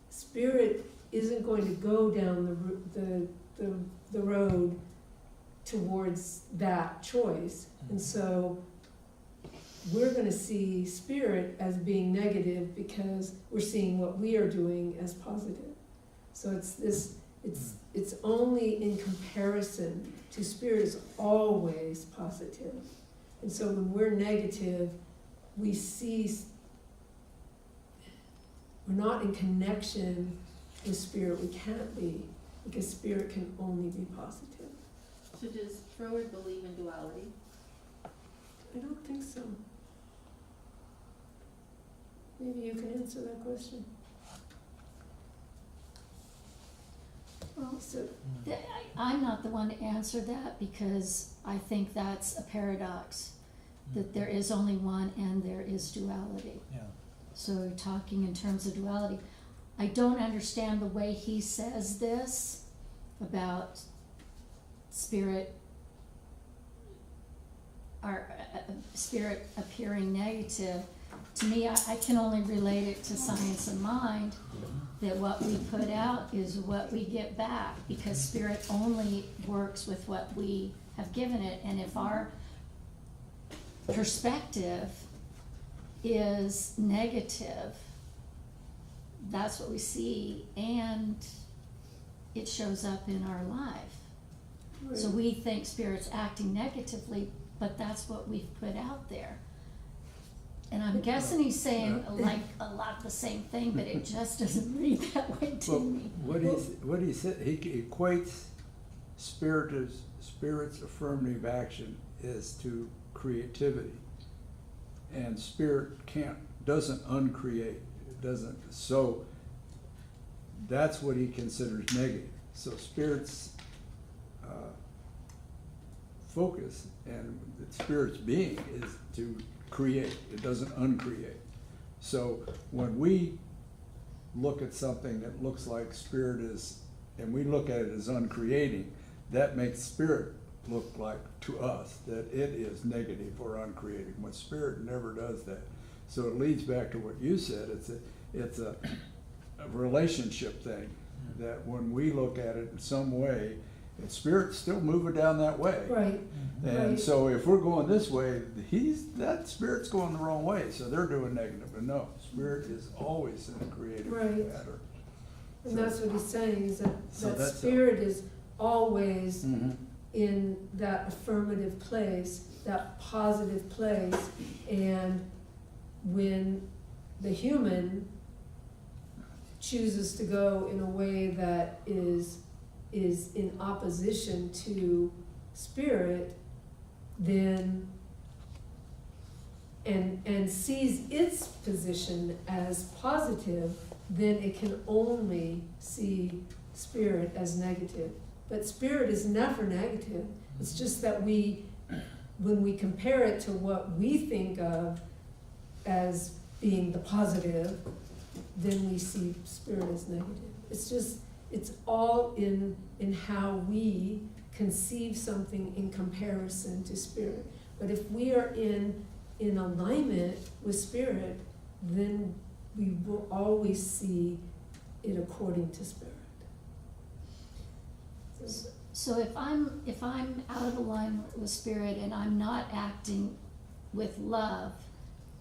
spirit isn't going to go down the road towards that choice. And so we're gonna see spirit as being negative because we're seeing what we are doing as positive. So it's only in comparison to spirit is always positive. And so when we're negative, we see, we're not in connection with spirit. We can't be, because spirit can only be positive. So does Freud believe in duality? I don't think so. Maybe you can answer that question. Well, So, I'm not the one to answer that, because I think that's a paradox, that there is only one and there is duality. Yeah. So talking in terms of duality, I don't understand the way he says this about spirit, or spirit appearing negative. To me, I can only relate it to science of mind, that what we put out is what we get back, because spirit only works with what we have given it. And if our perspective is negative, that's what we see, and it shows up in our life. So we think spirit's acting negatively, but that's what we've put out there. And I'm guessing he's saying like a lot the same thing, but it just doesn't read that way to Well, me. what he said, he equates spirit's affirmative action is to creativity. And spirit doesn't uncreate, it doesn't, so that's what he considers negative. So spirit's focus and the spirit's being is to create, it doesn't uncreate. So when we look at something that looks like spirit is, and we look at it as uncreating, that makes spirit look like to us that it is negative or uncreating, when spirit never does that. So it leads back to what you said, it's a relationship thing, that when we look at it in some way, and spirit's still moving down that way. right, And Right. so if we're going this way, that spirit's going the wrong way, so they're doing negative. But no, spirit is always in a creative Right. matter. and that's what he's saying, is that, So that that's a- spirit is always Mhm. in that affirmative place, that positive place, and when the human chooses to go in a way that is in opposition to spirit, then and sees its position as positive, then it can only see spirit as negative. But spirit is never negative. It's just that when we compare it to what we think of as being the positive, then we see spirit as negative. It's all in how we conceive something in comparison to spirit. But if we are in alignment with spirit, then we will always see it according to spirit. So if I'm out of alignment with spirit and I'm not acting with love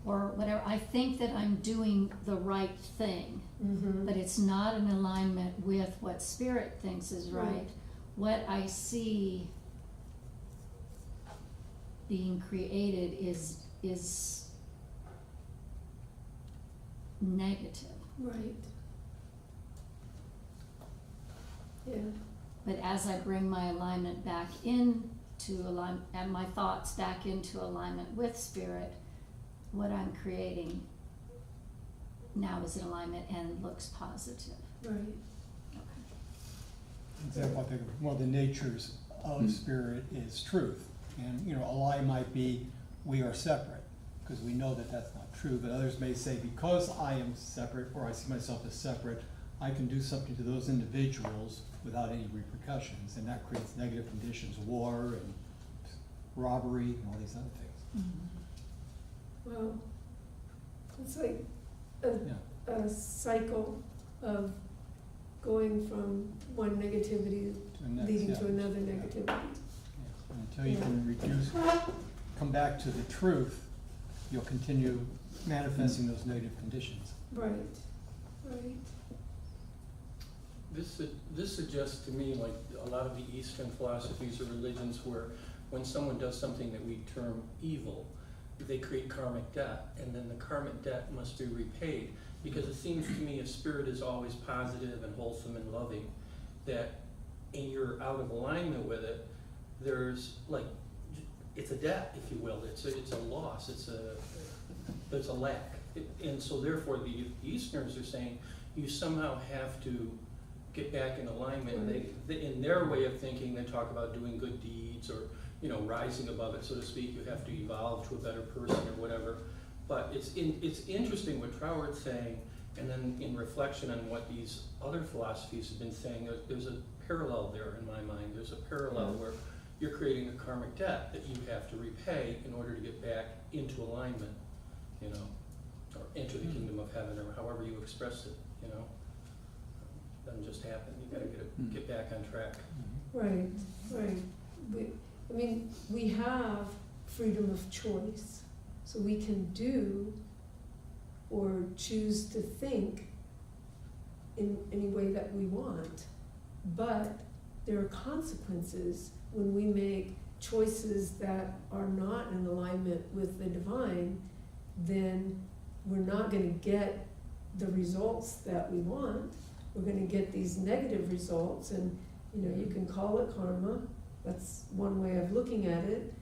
or whatever, I think that I'm doing the right thing, Mm-hmm. but it's not in alignment with what spirit thinks is right. Right. What I see being created is negative. Right. Yeah. But as I bring my alignment back into alignment, and my thoughts back into alignment with spirit, what I'm creating now is in alignment and looks positive. Right. Example, I think one of the natures of spirit is truth. And, a lie might be, we are separate, because we know that that's not true. But others may say, because I am separate, or I see myself as separate, I can do something to those individuals without any repercussions. And that creates negative conditions, war and robbery and all these other things. Well, it's like Yeah. a cycle of going from one negativity To the next, leading yeah. to another negativity. And until you can come back to the truth, you'll continue manifesting those negative conditions. Right, right. This suggests to me like a lot of the Eastern philosophies or religions where when someone does something that we term evil, they create karmic debt, and then the karmic debt must be repaid. Because it seems to me if spirit is always positive and wholesome and loving, that and you're out of alignment with it, there's like, it's a debt, if you will. It's a loss. There's a lack. And so therefore the Easterners are saying you somehow have to get back in alignment. And they, in their way of thinking, they talk about doing good deeds or, you know, rising above it, so to speak. You have to evolve to a better person or whatever. But it's interesting what Trauer's saying, and then in reflection on what these other philosophies have been saying, there's a parallel there in my mind. There's a parallel where you're creating a karmic debt that you have to repay in order to get back into alignment, you know, or enter the kingdom of heaven, or however you express it, you know. Doesn't just happen. You gotta get back on track. Right, right. We have freedom of choice, so we can do or choose to think in any way that we want. But there are consequences when we make choices that are not in alignment with the divine. Then we're not gonna get the results that we want. We're gonna get these negative results, and you know, you can call it karma. That's one way of looking at it.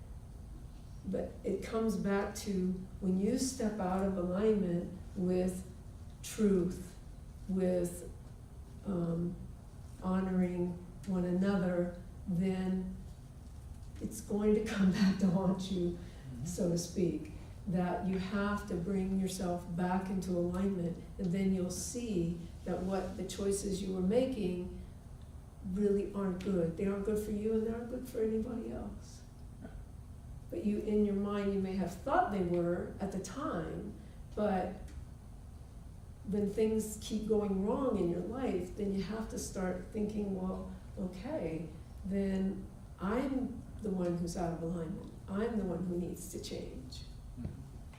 But it comes back to when you step out of alignment with truth, with honoring one another, then it's going to come back to haunt you, so to speak. That you have to bring yourself back into alignment, and then you'll see that what the choices you were making really aren't good. They aren't good for you, and they aren't good for anybody else. But you, in your mind, you may have thought they were at the time, but when things keep going wrong in your life, then you have to start thinking, well, okay, then I'm the one who's out of alignment. I'm the one who needs to change.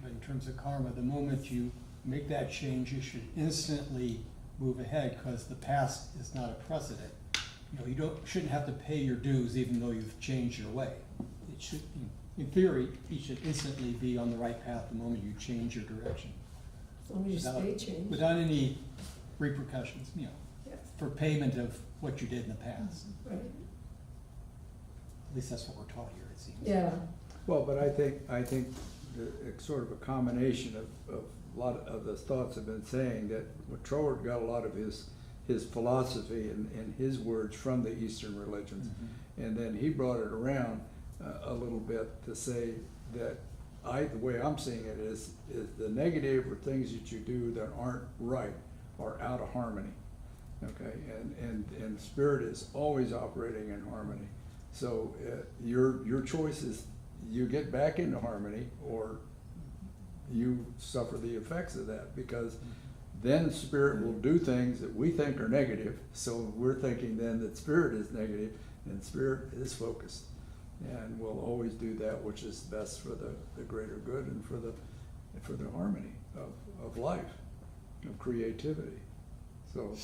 But in terms of karma, the moment you make that change, you should instantly move ahead, because the past is not a precedent. You know, shouldn't have to pay your dues even though you've changed your way. It should, in theory, you should instantly be on the right path the moment you change your direction. As long as you stay changed. Without any repercussions, you know, Yeah. for payment of what you did in the past. Right. At least that's what we're taught here, it seems. Yeah. Well, but I think it's sort of a combination of a lot of the thoughts have been saying that Trauer got a lot of his philosophy and his words from the Eastern religions. And then he brought it around a little bit to say that the way I'm seeing it is the negative or things that you do that aren't right are out of harmony. Okay, and spirit is always operating in harmony. So your choice is you get back into harmony, or you suffer the effects of that, because then spirit will do things that we think are negative. So we're thinking then that spirit is negative, and spirit is focused, and will always do that which is best for the greater good and for the harmony of life, of creativity. So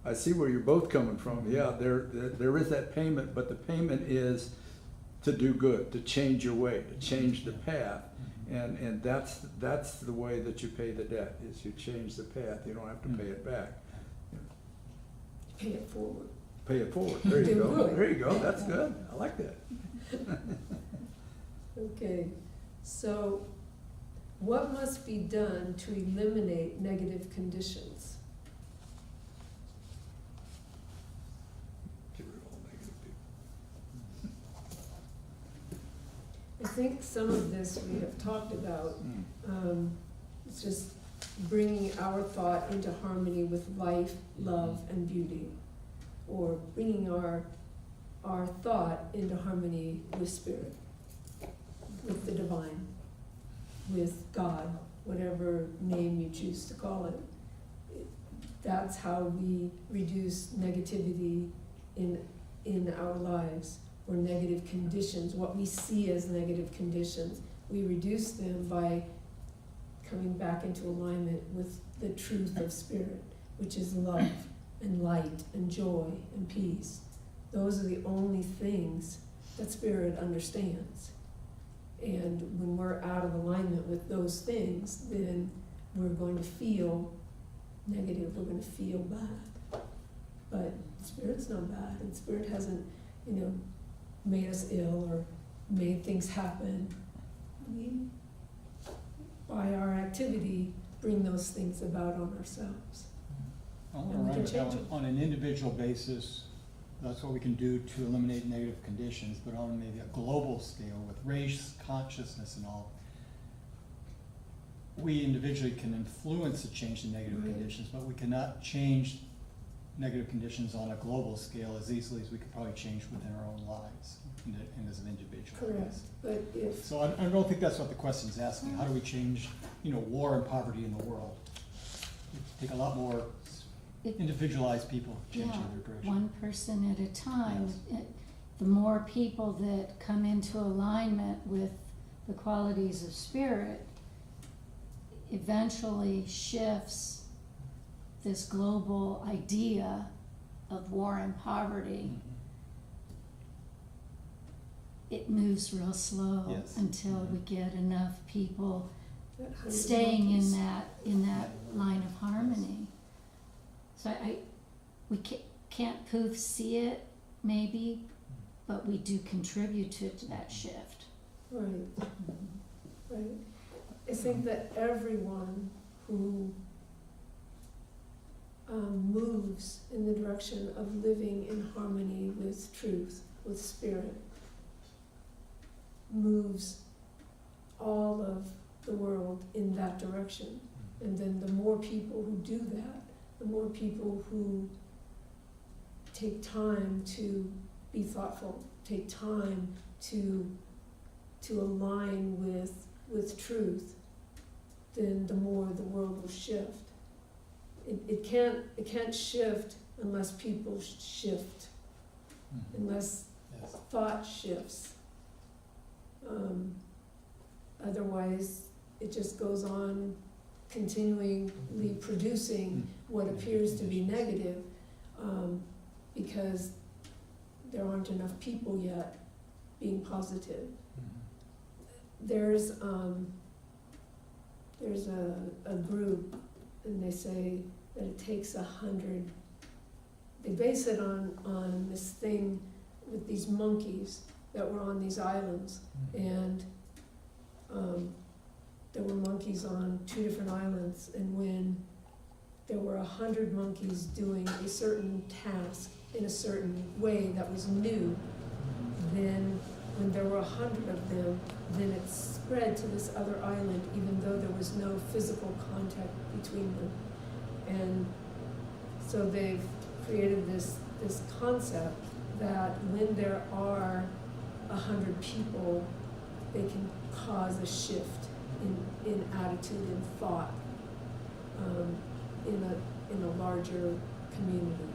I see where you're both coming from. Yeah, there is that payment, but the payment is to do good, to change your way, to change the path. And that's the way that you pay the debt, is you change the path. You don't have to pay it back. Pay it forward. Pay it forward. There you Do go. good. There you go. That's good. I like that. Okay, so what must be done to eliminate negative conditions? Get rid of all negative people. I think some of this we have talked about. It's just bringing our thought into harmony with life, love, and beauty, or bringing our thought into harmony with spirit, with the divine, with God, whatever name you choose to call it. That's how we reduce negativity in our lives, or negative conditions, what we see as negative conditions. We reduce them by coming back into alignment with the truth of Spirit, which is love and light and joy and peace. Those are the only things that Spirit understands. And when we're out of alignment with those things, then we're going to feel negative, we're going to feel bad. But Spirit's not bad, and Spirit hasn't, made us ill or made things happen. We, by our activity, bring those things about on ourselves. I want And we to can run change it it. on an individual basis. That's what we can do to eliminate negative conditions, but on maybe a global scale with race, consciousness and all, we individually can influence a change in negative Right. conditions, but we cannot change negative conditions on a global scale as easily as we could probably change within our own lives and as an individual. Correct. But if, So I don't think that's what the question's asking. How do we change, war and poverty in the world? It take a lot more individualized people changing Yeah, their direction. one person at a time. Yes. The more people that come into alignment with the qualities of Spirit eventually shifts this global idea of war and poverty. Mhm. It moves real slow Yes. until we get enough people that 100 staying monkeys- in that line of harmony. So we can't poof see it maybe, but we do contribute to that shift. Right, right. I think that everyone who moves in the direction of living in harmony with truth, with Spirit, moves all of the world in that direction. And then the more people who do that, the more people who take time to be thoughtful, take time to align with truth, then the more the world will shift. It can't shift unless people shift, Mhm. unless Yes. thought shifts. Otherwise, it just goes on continually producing what appears to be negative, because there aren't enough people yet being positive. Mhm. There's a group, and they say that it takes 100. They base it on this thing with these monkeys that were on these islands, and there were monkeys on 2 different islands, and when there were 100 monkeys doing a certain task in a certain way that was new, then when there were 100 of them, then it spread to this other island, even though there was no physical contact between them. And so they've created this concept that when there are 100 people, they can cause a shift in attitude and thought in a larger community,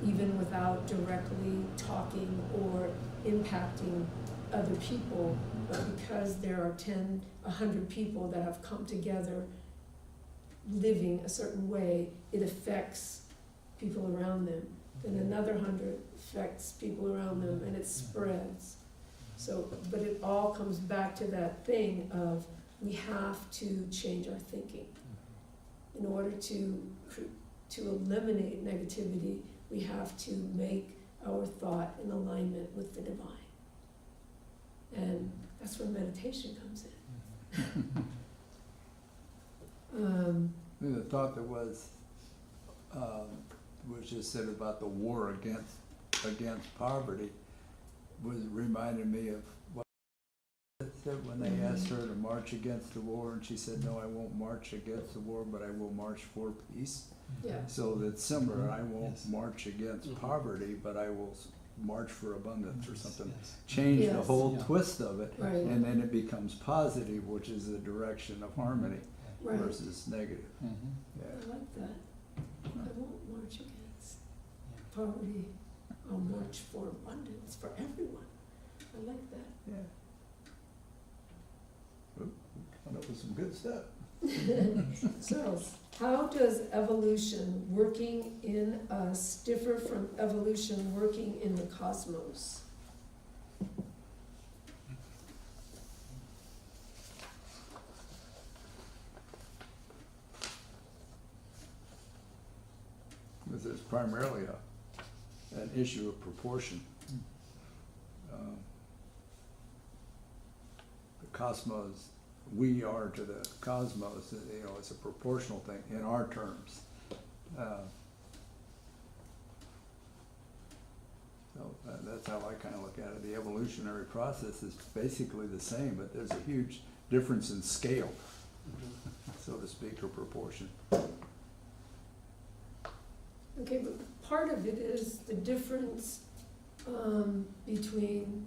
even without directly talking or impacting other people, but because there are 100 people that have come together living a certain way, it affects people around them. Then another 100 affects people around them, and it spreads. So, but it all comes back to that thing of we have to change our thinking. In order to eliminate negativity, we have to make our thought in alignment with the divine. And that's where meditation comes in. The thought that was just said about the war against poverty reminded me of what it said when they asked her to march against the war, and she said, "No, I won't march against the war, but I will march for peace." Yeah. So that's similar. I won't Yes. march against Mhm. poverty, but I will march for abundance or something. Yes. Change the Yes. whole Yeah. twist of it, Right. and then it becomes positive, which is the direction of harmony Right. versus negative. Mhm. I Yeah. like that. I won't march against poverty. I'll march for abundance for everyone. I like that. Yeah. Oop, Coming up with some good stuff. So, how does evolution working in us differ from evolution working in the cosmos? This is primarily an issue of proportion. The cosmos, we are to the cosmos, it's a proportional thing in our terms. That's how I kind of look at it. The evolutionary process is basically the same, but there's a huge difference in scale, so to speak, or proportion. Okay, but part of it is the difference between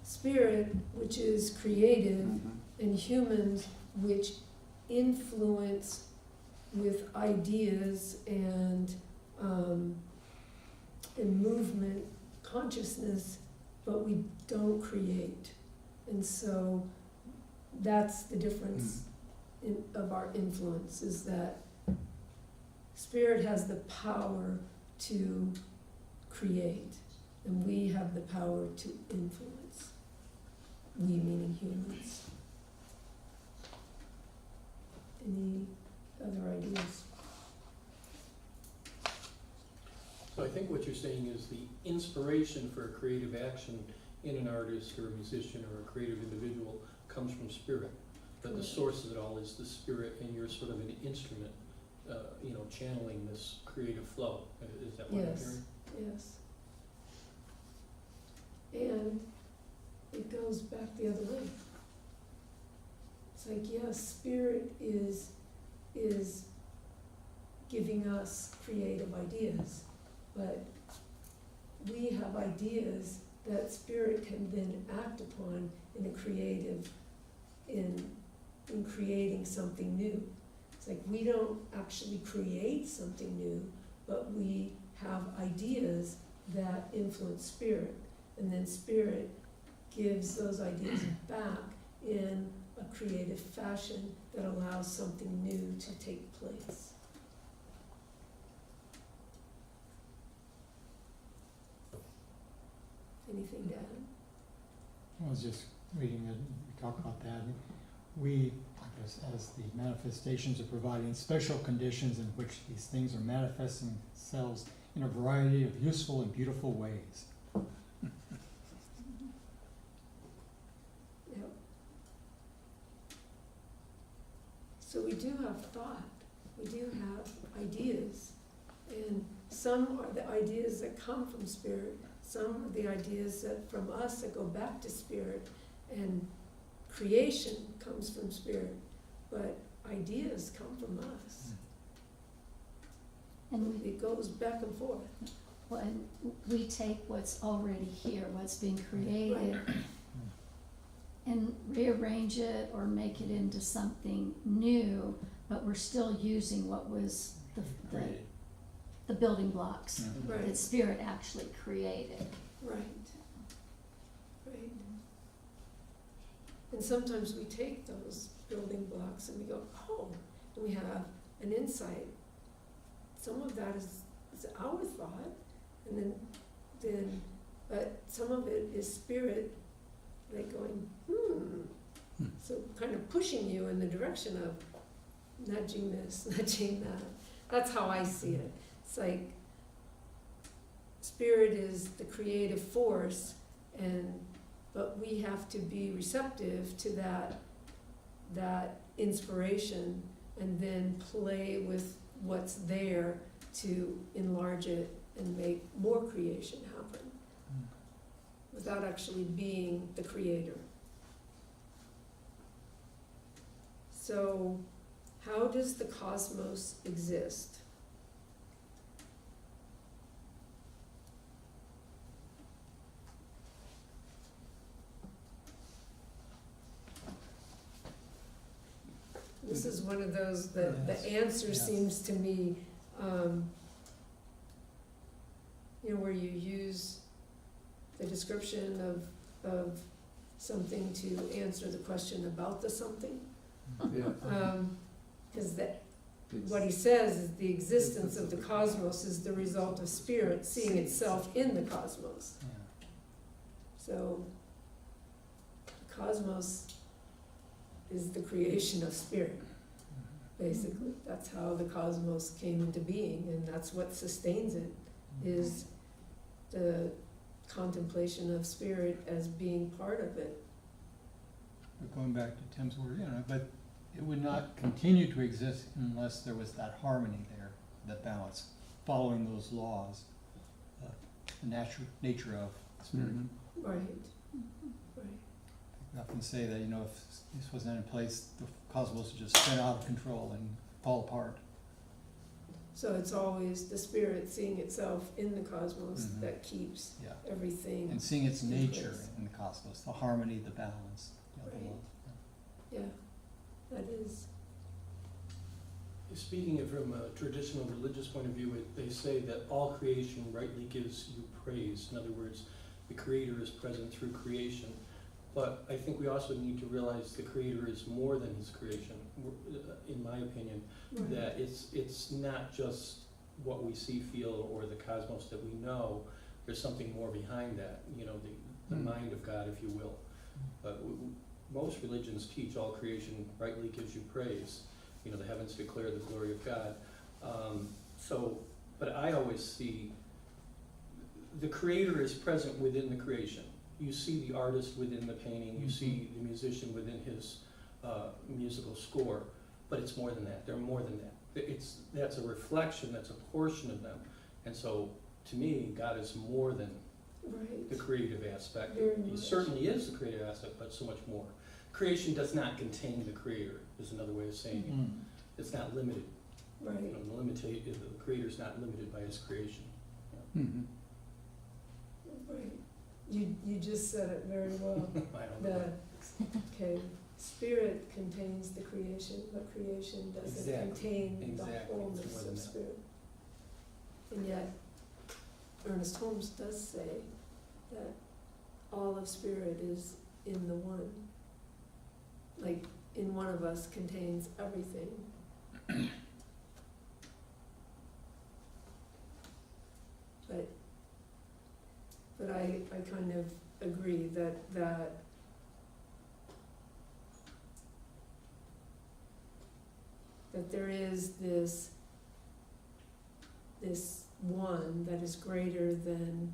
spirit, which is creative, and humans, which influence with ideas and movement, consciousness, but we don't create. And so that's the difference of our influence, is that spirit has the power to create, and we have the power to influence. We meaning humans. Any other ideas? So I think what you're saying is the inspiration for a creative action in an artist or a musician or a creative individual comes from spirit. But the source of it all is the spirit, and you're sort of an instrument, channeling this creative flow. Is that what I'm hearing? Yes. And it goes back the other way. It's like, yes, spirit is giving us creative ideas, but we have ideas that spirit can then act upon in a creative, in creating something new. It's like we don't actually create something new, but we have ideas that influence spirit, and then spirit gives those ideas back in a creative fashion that allows something new to take place. Anything to add? I was just reading it, we talk about that. We, I guess, as the manifestations are providing special conditions in which these things are manifesting themselves in a variety of useful and beautiful ways. Yep. So we do have thought, we do have ideas, and some are the ideas that come from spirit, some are the ideas that from us that go back to spirit, and creation comes from spirit, but ideas come from us. And It goes back and forth. when we take what's already here, what's being created, Right. and rearrange it or make it into something new, but we're still using what was the building blocks Right. that spirit actually created. Right. Right. And sometimes we take those building blocks and we go, oh, and we have an insight. Some of that is our thought, and then, but some of it is spirit, like going, so kind of pushing you in the direction of nudging this, nudging that. That's how I see it. It's like spirit is the creative force, but we have to be receptive to that inspiration, and then play with what's there to enlarge it and make more creation happen without actually being the creator. So, how does the cosmos exist? This is one of those, the Yes, answer yes. seems to me, where you use the description of something to answer the question about the something. Yeah. Because what he says is the existence of the cosmos is the result of spirit seeing itself in the cosmos. Yeah. So, the cosmos is the creation of spirit, basically. That's how the cosmos came into being, and that's what sustains it, is the contemplation of spirit as being part of it. But going back to Tim's word, but it would not continue to exist unless there was that harmony there, that balance, following those laws, the nature of spirit. Right. Right. I often say that, if this wasn't in place, the cosmos would just spin out of control and fall apart. So it's always the spirit seeing itself in the cosmos Mhm. that keeps Yeah. everything. And seeing its in nature place. in the cosmos, the harmony, the balance, the Right. love. Yeah, that is. Speaking it from a traditional religious point of view, they say that all creation rightly gives you praise. In other words, the Creator is present through creation. But I think we also need to realize the Creator is more than His creation, in my opinion. Right. That it's not just what we see, feel, or the cosmos that we know. There's something more behind that, the mind of God, if you will. But most religions teach all creation rightly gives you praise. The heavens declare the glory of God. But I always see the Creator is present within the creation. You see the artist within the painting, you see the musician within his musical score, but it's more than that. They're more than that. That's a reflection, that's a portion of them. And so, to me, God is more than Right. the creative aspect. Very He much. certainly is the creative aspect, but so much more. Creation does not contain the Creator, is another way of saying it. Mm. It's not limited. Right. The Creator's not limited by His creation. Mhm. Right. You just said it very well. I don't know. Okay, spirit contains the creation, but creation doesn't Exactly. contain Exactly. the It's more wholeness than of that. spirit. And yet, Ernest Holmes does say that all of spirit is in the one. Like, in one of us contains everything. But I kind of agree that there is this one that is greater than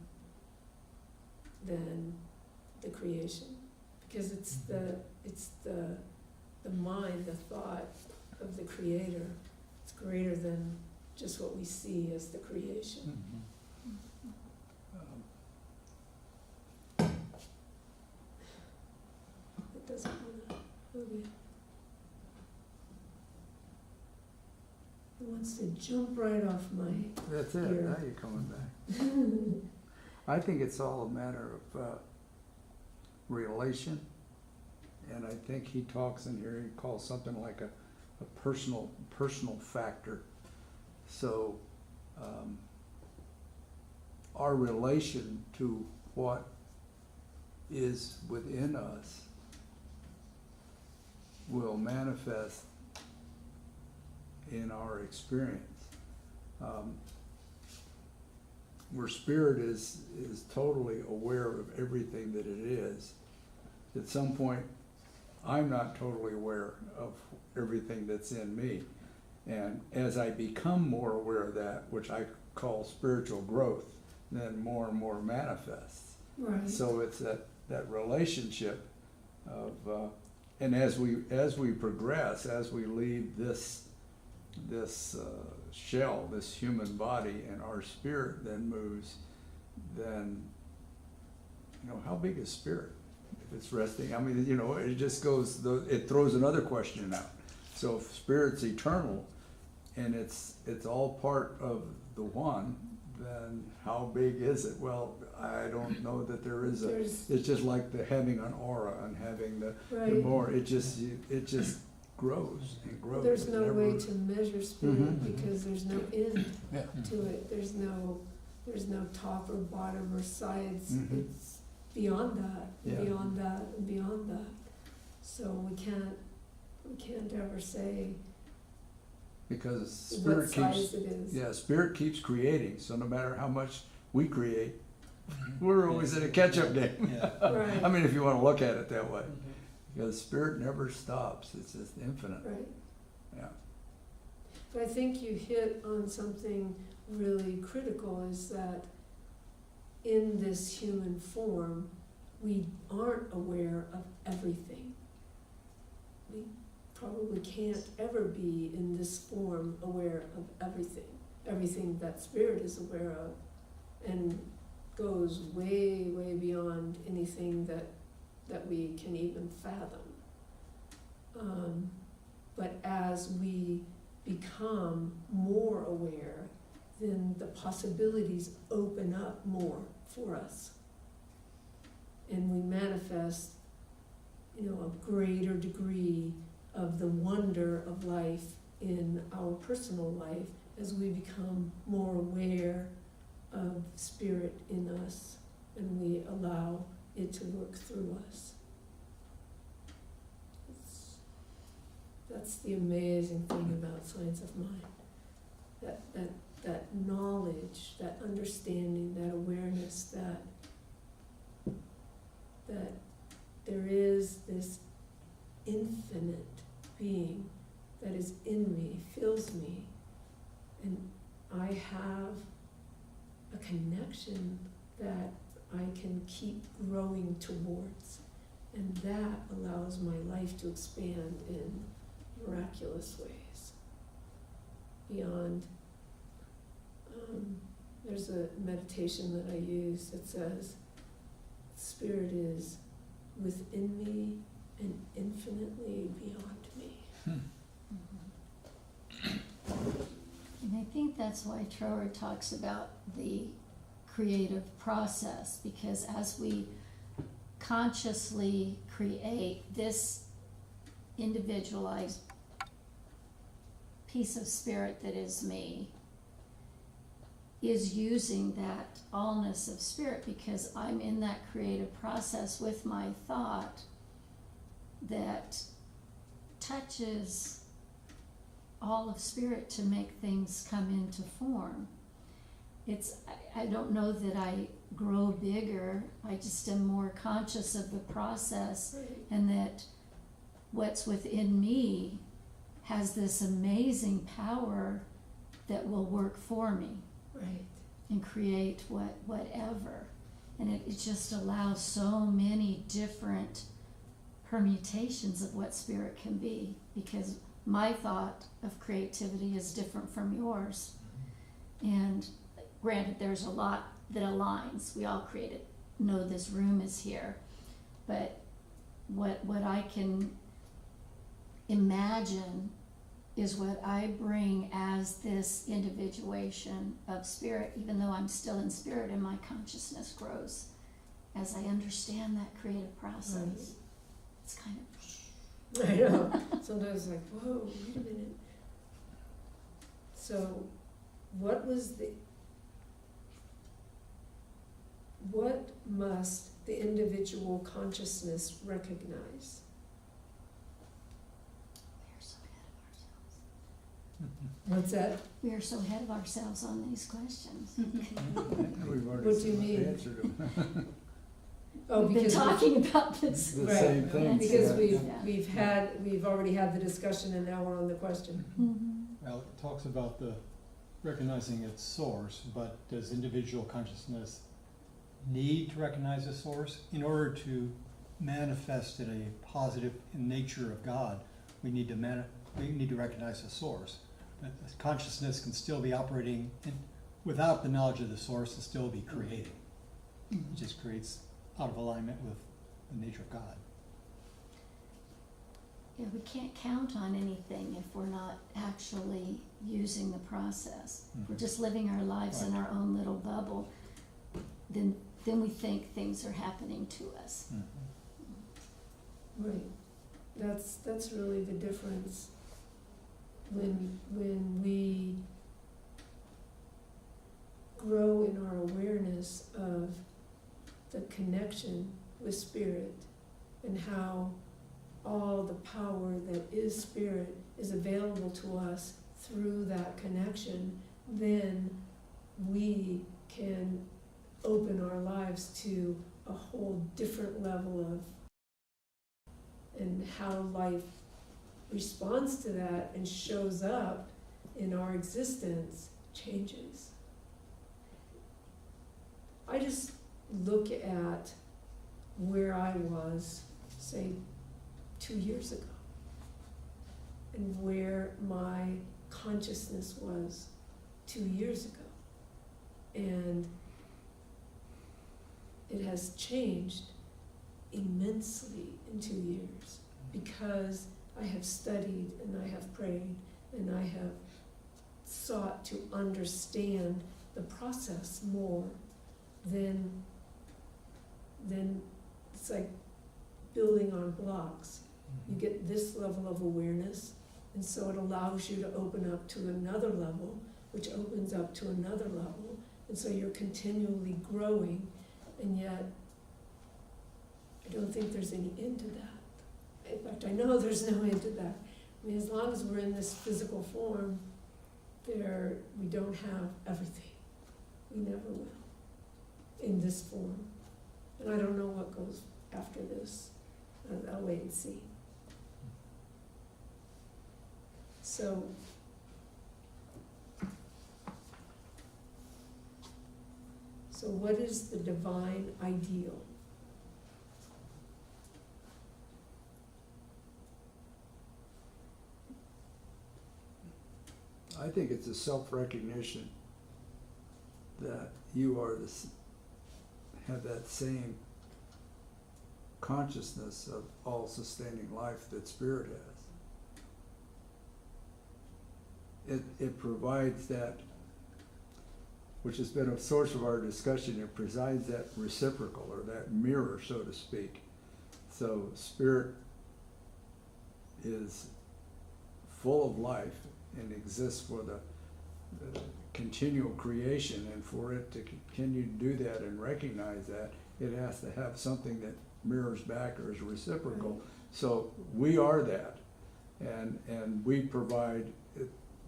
the creation, because it's the mind, the thought of the Creator. It's greater than just what we see as the creation. Mhm. It doesn't wanna, okay. It wants to jump right off my, That's it, Here. now you're coming back. I think it's all a matter of relation, and I think he talks in here, he calls something like a personal factor. So, our relation to what is within us will manifest in our experience. Where spirit is totally aware of everything that it is, at some point, I'm not totally aware of everything that's in me. And as I become more aware of that, which I call spiritual growth, then more and more manifests. right. So it's that relationship of, and as we progress, as we leave this shell, this human body, and our spirit then moves, then, how big is spirit? If it's resting, I mean, it just goes, it throws another question out. So if spirit's eternal, and it's all part of the one, then how big is it? Well, I don't know that there is There's- it's just like having an aura and having the Right. more, it just grows and grows. There's It no never- way to measure spirit Mhm. because there's no end Yeah. to it. There's no top or bottom or sides. Mhm. It's beyond that, and Yeah. beyond that, and beyond that. So we can't ever say because what spirit size keeps, it is. yeah, spirit keeps creating, so no matter how much we create, we're always in a catch-up game. Yeah. Right. I mean, if you wanna look at it that way, because spirit never stops, it's just infinite, Right. yeah. But I think you hit on something really critical, is that in this human form, we aren't aware of everything. We probably can't ever be in this form aware of everything that spirit is aware of, and goes way, way beyond anything that we can even fathom. But as we become more aware, then the possibilities open up more for us. And we manifest, a greater degree of the wonder of life in our personal life as we become more aware of spirit in us and we allow it to work through us. That's the amazing thing about science of mind. That knowledge, that understanding, that awareness that there is this infinite being that is in me, fills me, and I have a connection that I can keep growing towards, and that allows my life to expand in miraculous ways. Beyond, there's a meditation that I use that says, Spirit is within me and infinitely beyond me. And I think that's why Trower talks about the creative process, because as we consciously create this individualized piece of spirit that is me, is using that allness of spirit, because I'm in that creative process with my thought that touches all of spirit to make things come into form. I don't know that I grow bigger, I just am more conscious of the process, Right. and that what's within me has this amazing power that will work for me Right. and create whatever. And it just allows so many different permutations of what spirit can be, because my thought of creativity is different from yours. And granted, there's a lot that aligns. We all know this room is here. But what I can imagine is what I bring as this individuation of spirit, even though I'm still in spirit and my consciousness grows as I understand that creative process. Right. It's kind of, I know. Sometimes like, whoa, wait a minute. So, what must the individual consciousness recognize? we are so ahead of ourselves. What's that? We are so ahead of ourselves on these questions. We've already What do you mean? answered them. Oh, We've been because talking about this. The Right. same thing. because yeah. we've already had the discussion, and now we're on the question. Mhm. Well, it talks about the recognizing its source, but does individual consciousness need to recognize the source? In order to manifest in a positive nature of God, we need to recognize the source. But the consciousness can still be operating without the knowledge of the source, and still be creating. It just creates out of alignment with the nature of God. Yeah, we can't count on anything if we're not actually using the process. If we're just living our lives in our own little bubble, then we think things are happening to us. Right. That's really the difference. When we grow in our awareness of the connection with spirit and how all the power that is spirit is available to us through that connection, then we can open our lives to a whole different level of, and how life responds to that and shows up in our existence changes. I just look at where I was, say, 2 years ago, and where my consciousness was 2 years ago. And it has changed immensely in 2 years, because I have studied and I have prayed and I have sought to understand the process more than it's like building on blocks. You get this level of awareness, and so it allows you to open up to another level, which opens up to another level, and so you're continually growing, and yet I don't think there's any end to that. In fact, I know there's no end to that. I mean, as long as we're in this physical form, we don't have everything. We never will in this form. And I don't know what goes after this. I'll wait and see. So, what is the divine ideal? I think it's a self-recognition that you are have that same consciousness of all sustaining life that Spirit has. It provides that, which has been a source of our discussion, it provides that reciprocal, or that mirror, so to speak. So Spirit is full of life and exists for the continual creation, and for it to continue to do that and recognize that, it has to have something that mirrors back or is reciprocal. Right. So we are that, and we provide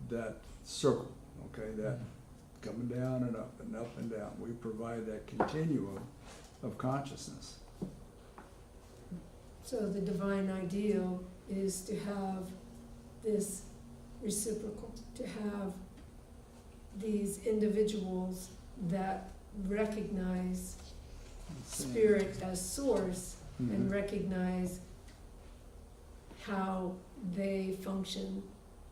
that circle, okay, that coming down and up and up and down. We provide that continuum of consciousness. So the divine ideal is to have this reciprocal, to have these individuals that recognize Spirit as source, and recognize how they function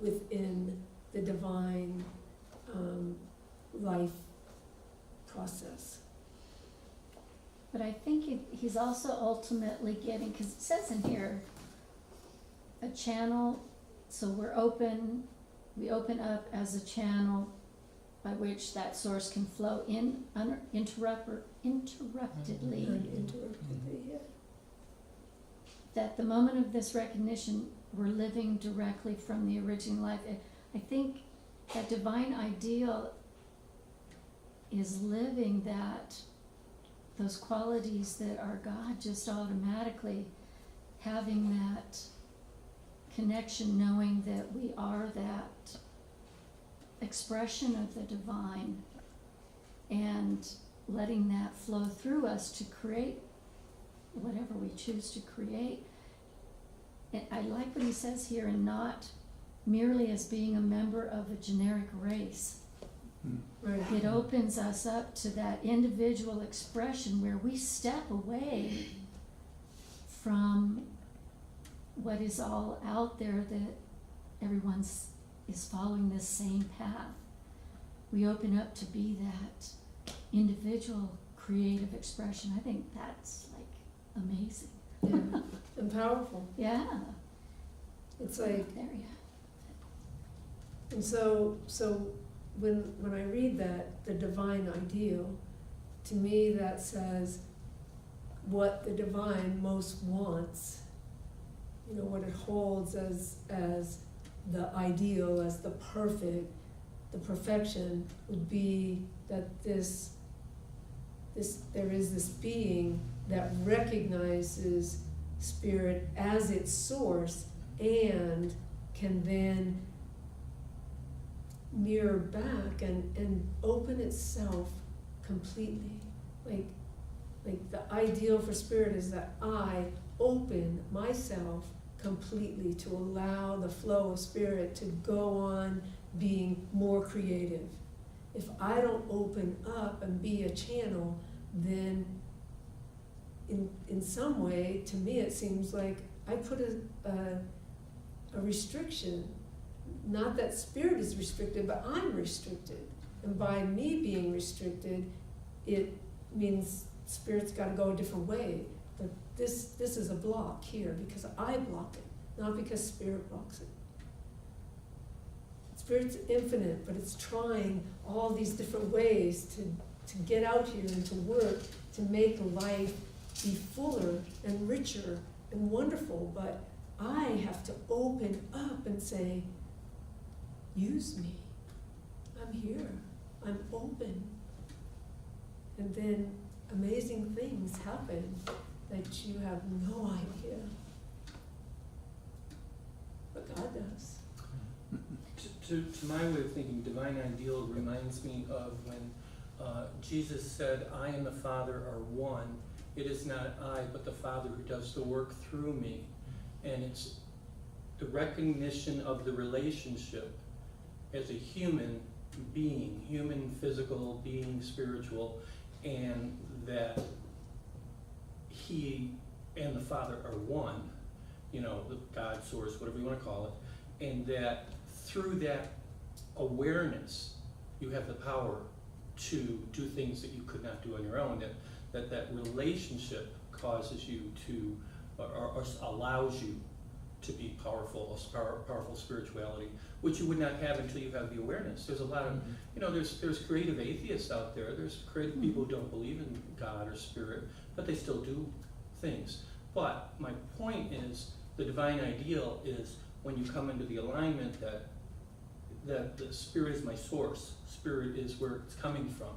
within the divine life process. But I think he's also ultimately getting, because it says in here, a channel, so we open up as a channel by which that source can flow in uninterruptedly. Uninterruptedly, yeah. That the moment of this recognition, we're living directly from the original life. I think that divine ideal is living those qualities that are God, just automatically having that connection, knowing that we are that expression of the divine, and letting that flow through us to create whatever we choose to create. And I like what he says here, and not merely as being a member of a generic race. Right. It opens us up to that individual expression where we step away from what is all out there, that everyone is following this same path. We open up to be that individual creative expression. I think that's like amazing. Yeah. And powerful. Yeah. It's like, There you and so when I read that, the divine ideal, to me that says what the divine most wants, you know, what it holds as the ideal, as the perfect, the perfection would be that there is this being that recognizes Spirit as its source, and can then mirror back and open itself completely. Like the ideal for spirit is that I open myself completely to allow the flow of spirit to go on being more creative. If I don't open up and be a channel, then in some way, to me, it seems like I put a restriction. Not that spirit is restricted, but I'm restricted. And by me being restricted, it means spirit's got to go a different way. But this is a block here because I block it, not because spirit blocks it. Spirit's infinite, but it's trying all these different ways to get out here and to work, to make life be fuller and richer and wonderful. But I have to open up and say, use me. I'm here. I'm open. And then amazing things happen that you have no idea. But God does. To my way of thinking, divine ideal reminds me of when Jesus said, I and the Father are one. It is not I, but the Father who does the work through me. And it's the recognition of the relationship as a human being, human, physical being, spiritual, and that He and the Father are one, the God source, whatever you want to call it, and that through that awareness, you have the power to do things that you could not do on your own, that relationship causes you to, or allows you to be powerful spirituality, which you would not have until you have the awareness. There's a lot of, there's creative atheists out there, there's creative people who don't believe in God or spirit, but they still do things. But my point is, the divine ideal is when you come into the alignment that the spirit is my source, spirit is where it's coming from,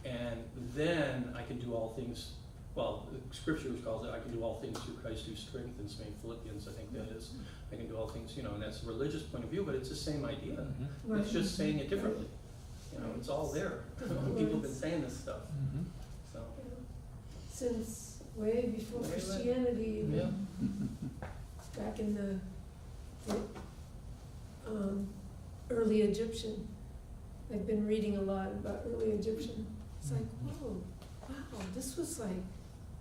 and then I can do all things. Well, the scripture calls it, I can do all things through Christ who strengthens me, Philippians, I think that is. I can do all things, and that's a religious point of view, but it's the same idea. Right. It's just saying it differently. It's all there. People have been saying this stuff. So. Since way before Way back. Christianity, even Yeah. back in the early Egyptian. I've been reading a lot about early Egyptian. It's like, whoa, wow, this was like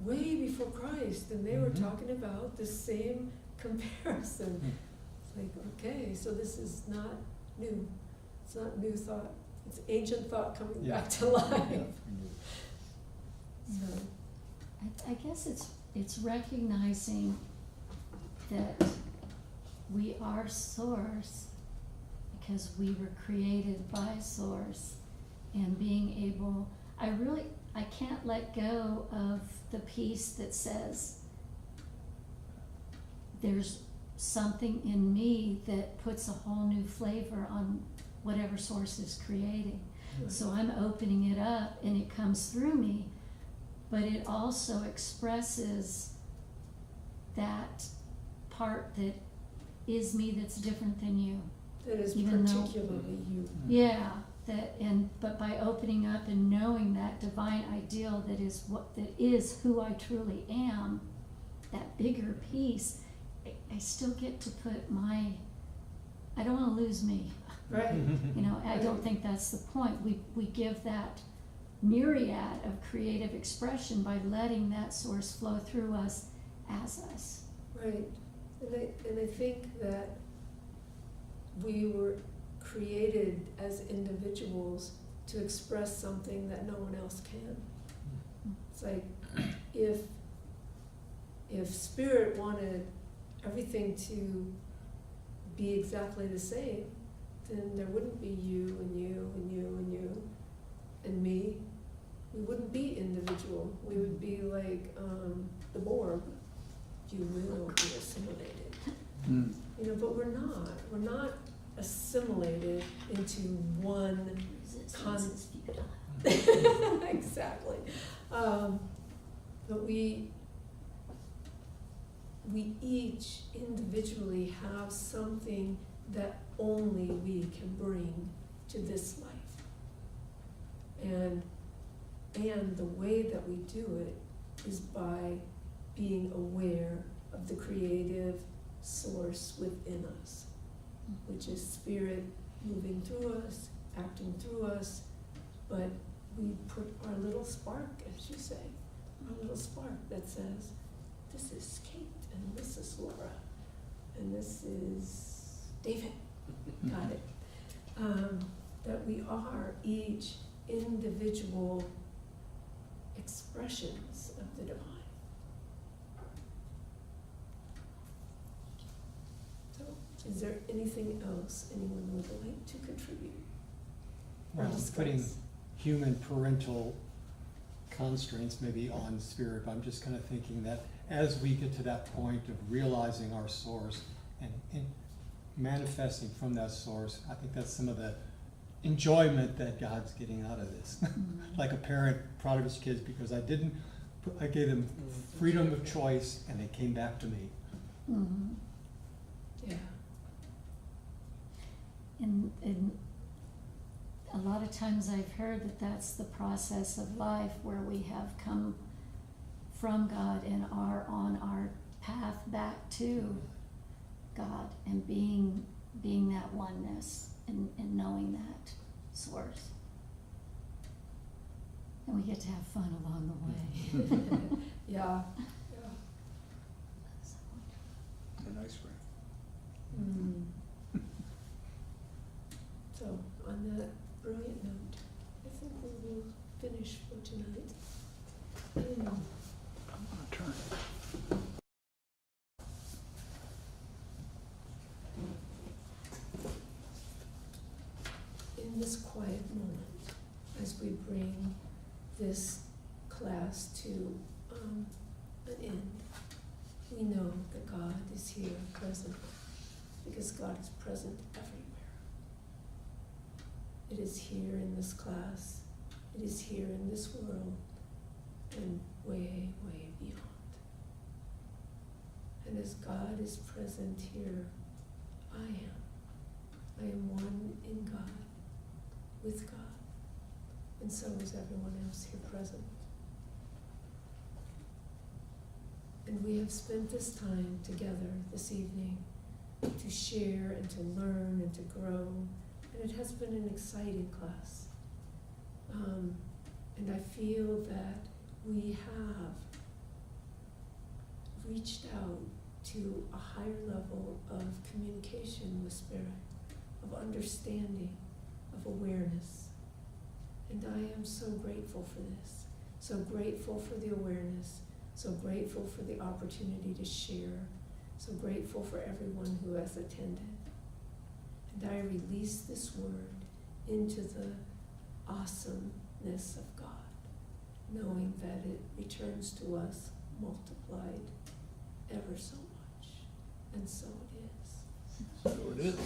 way before Christ, and they were talking about the same comparison. It's like, okay, so this is not new. It's not new thought. It's ancient thought coming back to life. So. I guess it's recognizing that we are source because we were created by source, and being able, I can't let go of the piece that says there's something in me that puts a whole new flavor on whatever source is creating. So I'm opening it up and it comes through me, but it also expresses that part that is me that's different than you. That is Even though- particularly you. Yeah, but by opening up and knowing that divine ideal that is who I truly am, that bigger piece, I still get to put I don't want to lose me. Right. I don't think that's the point. We give that myriad of creative expression by letting that source flow through us as us. Right. And I think that we were created as individuals to express something that no one else can. It's like if spirit wanted everything to be exactly the same, then there wouldn't be you and you and you and you and me. We wouldn't be individual. We would be like the Borg. You will be assimilated. But we're not. We're not assimilated into one Resistance is futile. exactly. But we each individually have something that only we can bring to this life. And the way that we do it is by being aware of the creative source within us, which is spirit moving through us, acting through us, but we put our little spark, as you say, our little spark that says, this is Kate, and this is Laura, and this is David. Got it. That we are each individual expressions of the divine. So, is there anything else anyone would like to contribute? Or Well, discuss? putting human parental constraints maybe on spirit, but I'm just kind of thinking that as we get to that point of realizing our source and manifesting from that source, I think that's some of the enjoyment that God's getting out of this. Like a parent proud of his kids because I gave them freedom of choice and they came back to me. Mm-hmm. Yeah. And a lot of times I've heard that that's the process of life where we have come from God and are on our path back to God and being that oneness and knowing that source. And we get to have fun along the way. Yeah. A nice way. Mm. So, on that brilliant note, I think we will finish for tonight. I'm gonna turn. In this quiet moment, as we bring this class to an end, we know that God is here present, because God is present everywhere. It is here in this class, it is here in this world, and way, way beyond. And as God is present here, I am one in God, with God, and so is everyone else here present. And we have spent this time together this evening to share and to learn and to grow, and it has been an exciting class. And I feel that we have reached out to a higher level of communication with Spirit, of understanding, of awareness. And I am so grateful for this, so grateful for the awareness, so grateful for the opportunity to share, so grateful for everyone who has attended. And I release this word into the awesomeness of God, knowing that it returns to us multiplied ever so much. And so it is. So it is.